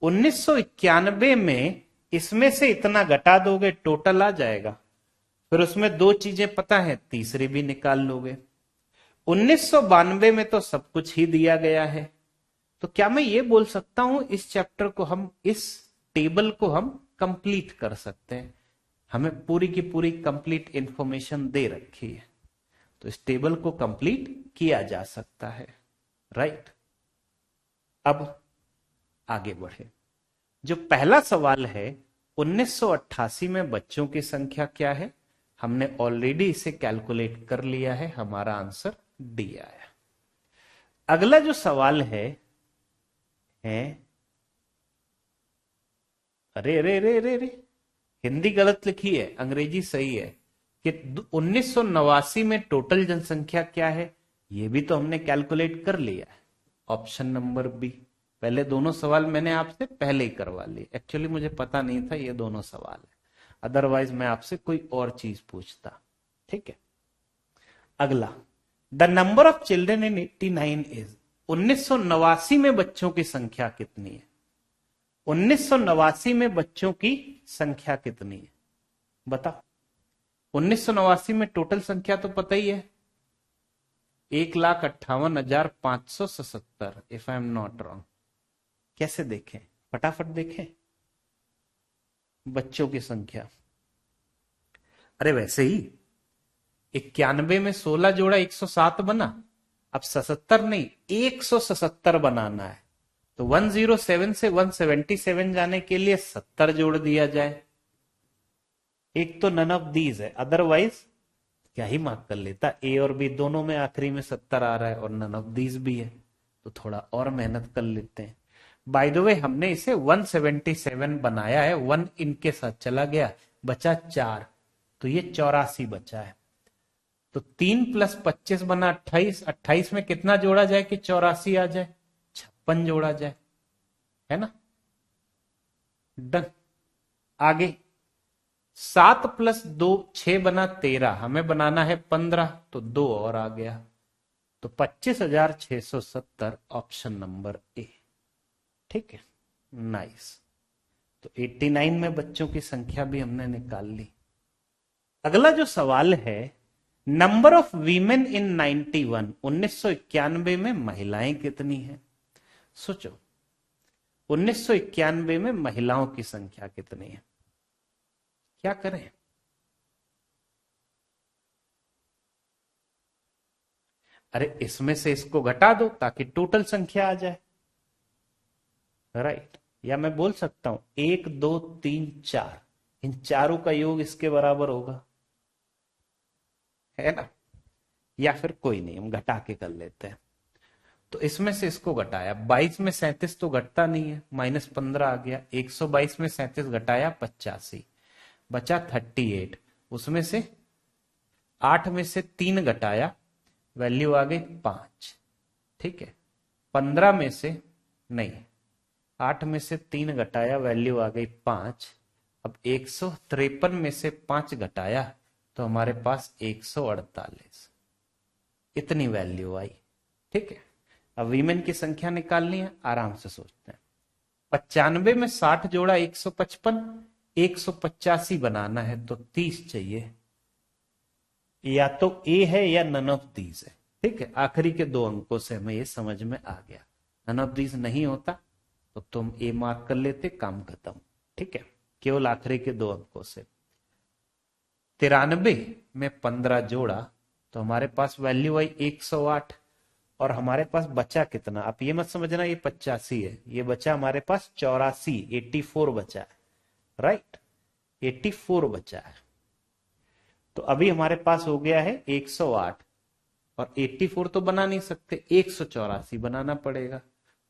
1991 में इसमें से इतना घटा दोगे, टोटल आ जाएगा। फिर उसमें 2 चीजें पता है, तीसरी भी निकाल लोगे। 1992 में तो सब कुछ ही दिया गया है। तो क्या मैं ये बोल सकता हूं इस चैप्टर को हम, इस टेबल को हम कंप्लीट कर सकते हैं? हमें पूरी की पूरी कंप्लीट इंफॉर्मेशन दे रखी है, तो इस टेबल को कंप्लीट किया जा सकता है। राइट? अब आगे बढ़े। जो पहला सवाल है, 1988 में बच्चों की संख्या क्या है? हमने ऑलरेडी इसे कैलकुलेट कर लिया है, हमारा आंसर डी आया। अगला जो सवाल है अरे अरे अरे अरे अरे, हिंदी गलत लिखी है, अंग्रेजी सही है कि 1989 में टोटल जनसंख्या क्या है, ये भी तो हमने कैलकुलेट कर लिया है। Option number B. पहले दोनों सवाल मैंने आपसे पहले ही करवा लिए, एक्चुअली मुझे पता नहीं था ये दोनों सवाल है, अदरवाइज मैं आपसे कोई और चीज पूछता। ठीक है, अगला, the number of children in 89 is, 1989 में बच्चों की संख्या कितनी है? 1989 में बच्चों की संख्या कितनी है बताओ। 1989 में टोटल संख्या तो पता ही है, 1,58,577, if I am not wrong. कैसे देखें, फटाफट देखें बच्चों की संख्या। अरे वैसे ही 91 में 16 जोड़ा 107 बना, अब 77 नहीं 177 बनाना है, तो 107 से 177 जाने के लिए 70 जोड़ दिया जाए। एक तो नन ऑफ दीज है, अदरवाइज क्या ही मार्क कर लेता, ए और बी दोनों में आखिरी में 70 आ रहा है और नन ऑफ दीज भी है, तो थोड़ा और मेहनत कर लेते हैं। बाय द वे हमने इसे 177 बनाया है, 1 इनके साथ चला गया, बचा 4, तो ये 84 बचा है। तो 3 + 25 बना 28, 28 में कितना जोड़ा जाए कि 84 आ जाए? 56 जोड़ा जाए, है ना। डन। आगे 7 + 2 6 बना 13, हमें बनाना है 15, तो 2 और आ गया, तो 25,670, ऑप्शन नंबर ए। ठीक है, नाइस। तो 89 में बच्चों की संख्या भी हमने निकाल ली। अगला जो सवाल है, नंबर ऑफ वीमेन इन 91, 1991 में महिलाएं कितनी है? सोचो 1991 में महिलाओं की संख्या कितनी है, क्या करें? अरे इसमें से इसको घटा दो ताकि टोटल संख्या आ जाए, राइट। या मैं बोल सकता हूं 1 2 3 4, इन चारों का योग इसके बराबर होगा, है ना। या फिर कोई नहीं, हम घटा के कर लेते हैं। तो इसमें से इसको घटाया, 22 में 37 तो घटता नहीं है, -15 आ गया, 122 में 37 घटाया 85, बचा 38, उसमें से 8 में से 3 घटाया, वैल्यू आ गई 5। ठीक है, 15 में से नहीं, 8 में से 3 घटाया, वैल्यू आ गई 5। अब 153 में से 5 घटाया तो हमारे पास 148, इतनी वैल्यू आई। ठीक है, अब वीमेन की संख्या निकालनी है, आराम से सोचते हैं। 95 में 60 जोड़ा 155, 185 बनाना है तो 30 चाहिए, या तो ए है या नन ऑफ दीज है। ठीक है, आखिरी के 2 अंकों से हमें ये समझ में आ गया, नन ऑफ दीज नहीं होता तो तुम ए मार्क कर लेते, काम खत्म। ठीक है, केवल आखिरी के 2 अंकों से। 93 में 15 जोड़ा तो हमारे पास वैल्यू आई 108, और हमारे पास बचा कितना, आप ये मत समझना ये 85 है, ये बचा हमारे पास 84, 84 बचा है, राइट, 84 बचा है। तो अभी हमारे पास हो गया है 108, और 84 तो बना नहीं सकते, 184 बनाना पड़ेगा।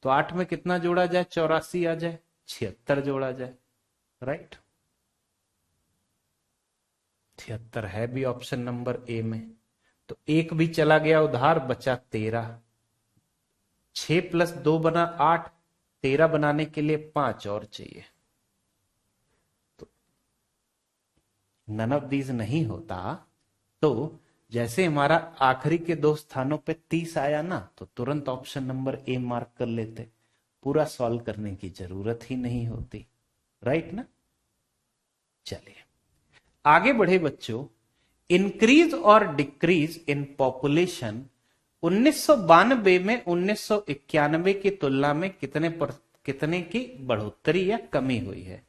तो 8 में कितना जोड़ा जाए 84 आ जाए, 76 जोड़ा जाए, राइट। 76 है भी ऑप्शन नंबर ए में, तो 1 भी चला गया उधार, बचा 13। 6 + 2 बना 8, 13 बनाने के लिए 5 और चाहिए, तो नन ऑफ दीज नहीं होता। तो जैसे हमारा आखिरी के 2 स्थानों पे 30 आया ना, तो तुरंत ऑप्शन नंबर ए मार्क कर लेते, पूरा सॉल्व करने की जरूरत ही नहीं होती, राइट ना। चलिए आगे बढ़े बच्चों। इंक्रीज और डिक्रीज इन पॉपुलेशन 1992 में 1991 की तुलना में कितने की बढ़ोतरी या कमी हुई है?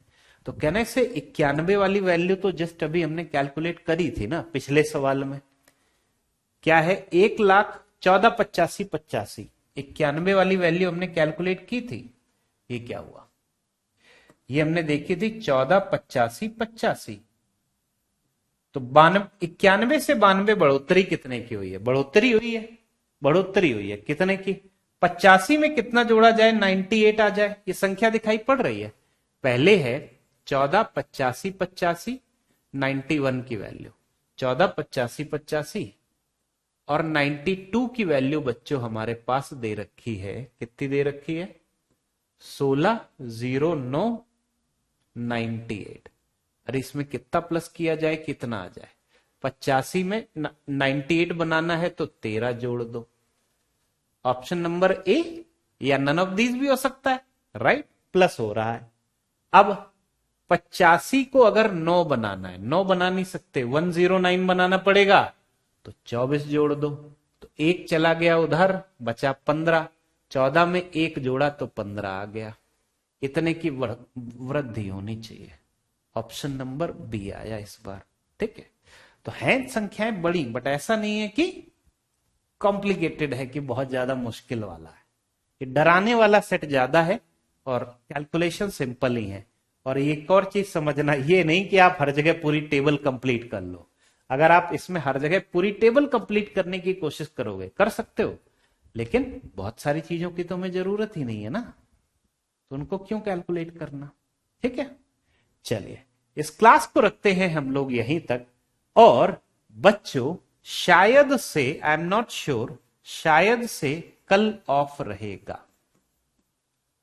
तो कहने से 91 वाली वैल्यू तो जस्ट अभी हमने कैलकुलेट करी थी ना पिछले सवाल में, क्या है 1,14,85,85, 91 वाली वैल्यू हमने कैलकुलेट की थी। ये क्या हुआ, ये हमने देखी थी 14,85,85, तो 91 से 92 बढ़ोतरी कितने की हुई है? बढ़ोतरी हुई है, बढ़ोतरी हुई है कितने की? 85 में कितना जोड़ा जाए 98 आ जाए, ये संख्या दिखाई पड़ रही है। पहले है 14 85 85 91 की वैल्यू, 14 85 85 और 92 की वैल्यू बच्चों हमारे पास दे रखी है। कितनी दे रखी है? 16 0 9 98। अरे इसमें कितना प्लस किया जाए, कितना आ जाए? 85 में 98 बनाना है तो 13 जोड़ दो। ऑप्शन नंबर ए या नन ऑफ दीज भी हो सकता है, राइट? प्लस हो रहा है। अब 85 को अगर 9 बनाना है, 9 बना नहीं सकते, 109 बनाना पड़ेगा, तो 24 जोड़ दो। तो एक चला गया उधर, बचा 15, 14 में एक जोड़ा तो 15 आ गया। इतने की वृद्धि होनी चाहिए। ऑप्शन नंबर बी आया इस बार, ठीक है। तो हैं संख्याएं बड़ी, बट ऐसा नहीं है कि कॉम्प्लिकेटेड है, कि बहुत ज्यादा मुश्किल वाला है। ये डराने वाला सेट ज्यादा है और कैलकुलेशन सिंपल ही है। और एक और चीज समझना, ये नहीं कि आप हर जगह पूरी टेबल कंप्लीट कर लो। अगर आप इसमें हर जगह पूरी टेबल कंप्लीट करने की कोशिश करोगे, कर सकते हो, लेकिन बहुत सारी चीजों की तो हमें जरूरत ही नहीं है ना, तो उनको क्यों कैलकुलेट करना, ठीक है। चलिए इस क्लास को रखते हैं हम लोग यहीं तक। और बच्चों शायद से, आई एम नॉट श्योर, शायद से कल ऑफ रहेगा,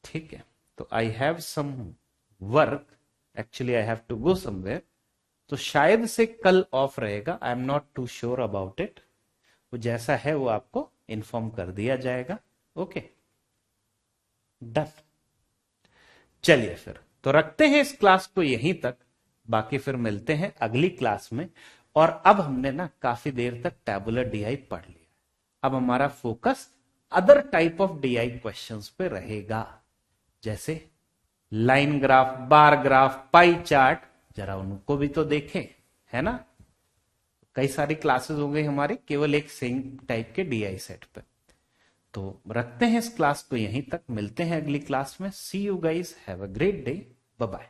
ठीक है। तो I have some work, actually I have to go somewhere, तो शायद से कल ऑफ रहेगा। I am not too sure about it. वो जैसा है वो आपको इन्फॉर्म कर दिया जाएगा। Okay done. चलिए फिर तो रखते हैं इस क्लास को यहीं तक, बाकी फिर मिलते हैं अगली क्लास में। और अब हमने ना काफी देर तक टैबुलर डीआई पढ़ लिया, अब हमारा focus other type of DI questions पे रहेगा, जैसे line graph, bar graph, pie chart, जरा उनको भी तो देखें, है ना। कई सारी क्लासेस हो गई हमारी केवल एक सेम टाइप के डीआई सेट पे। तो रखते हैं इस क्लास को यहीं तक, मिलते हैं अगली क्लास में। See you guys, have a great day, bye bye.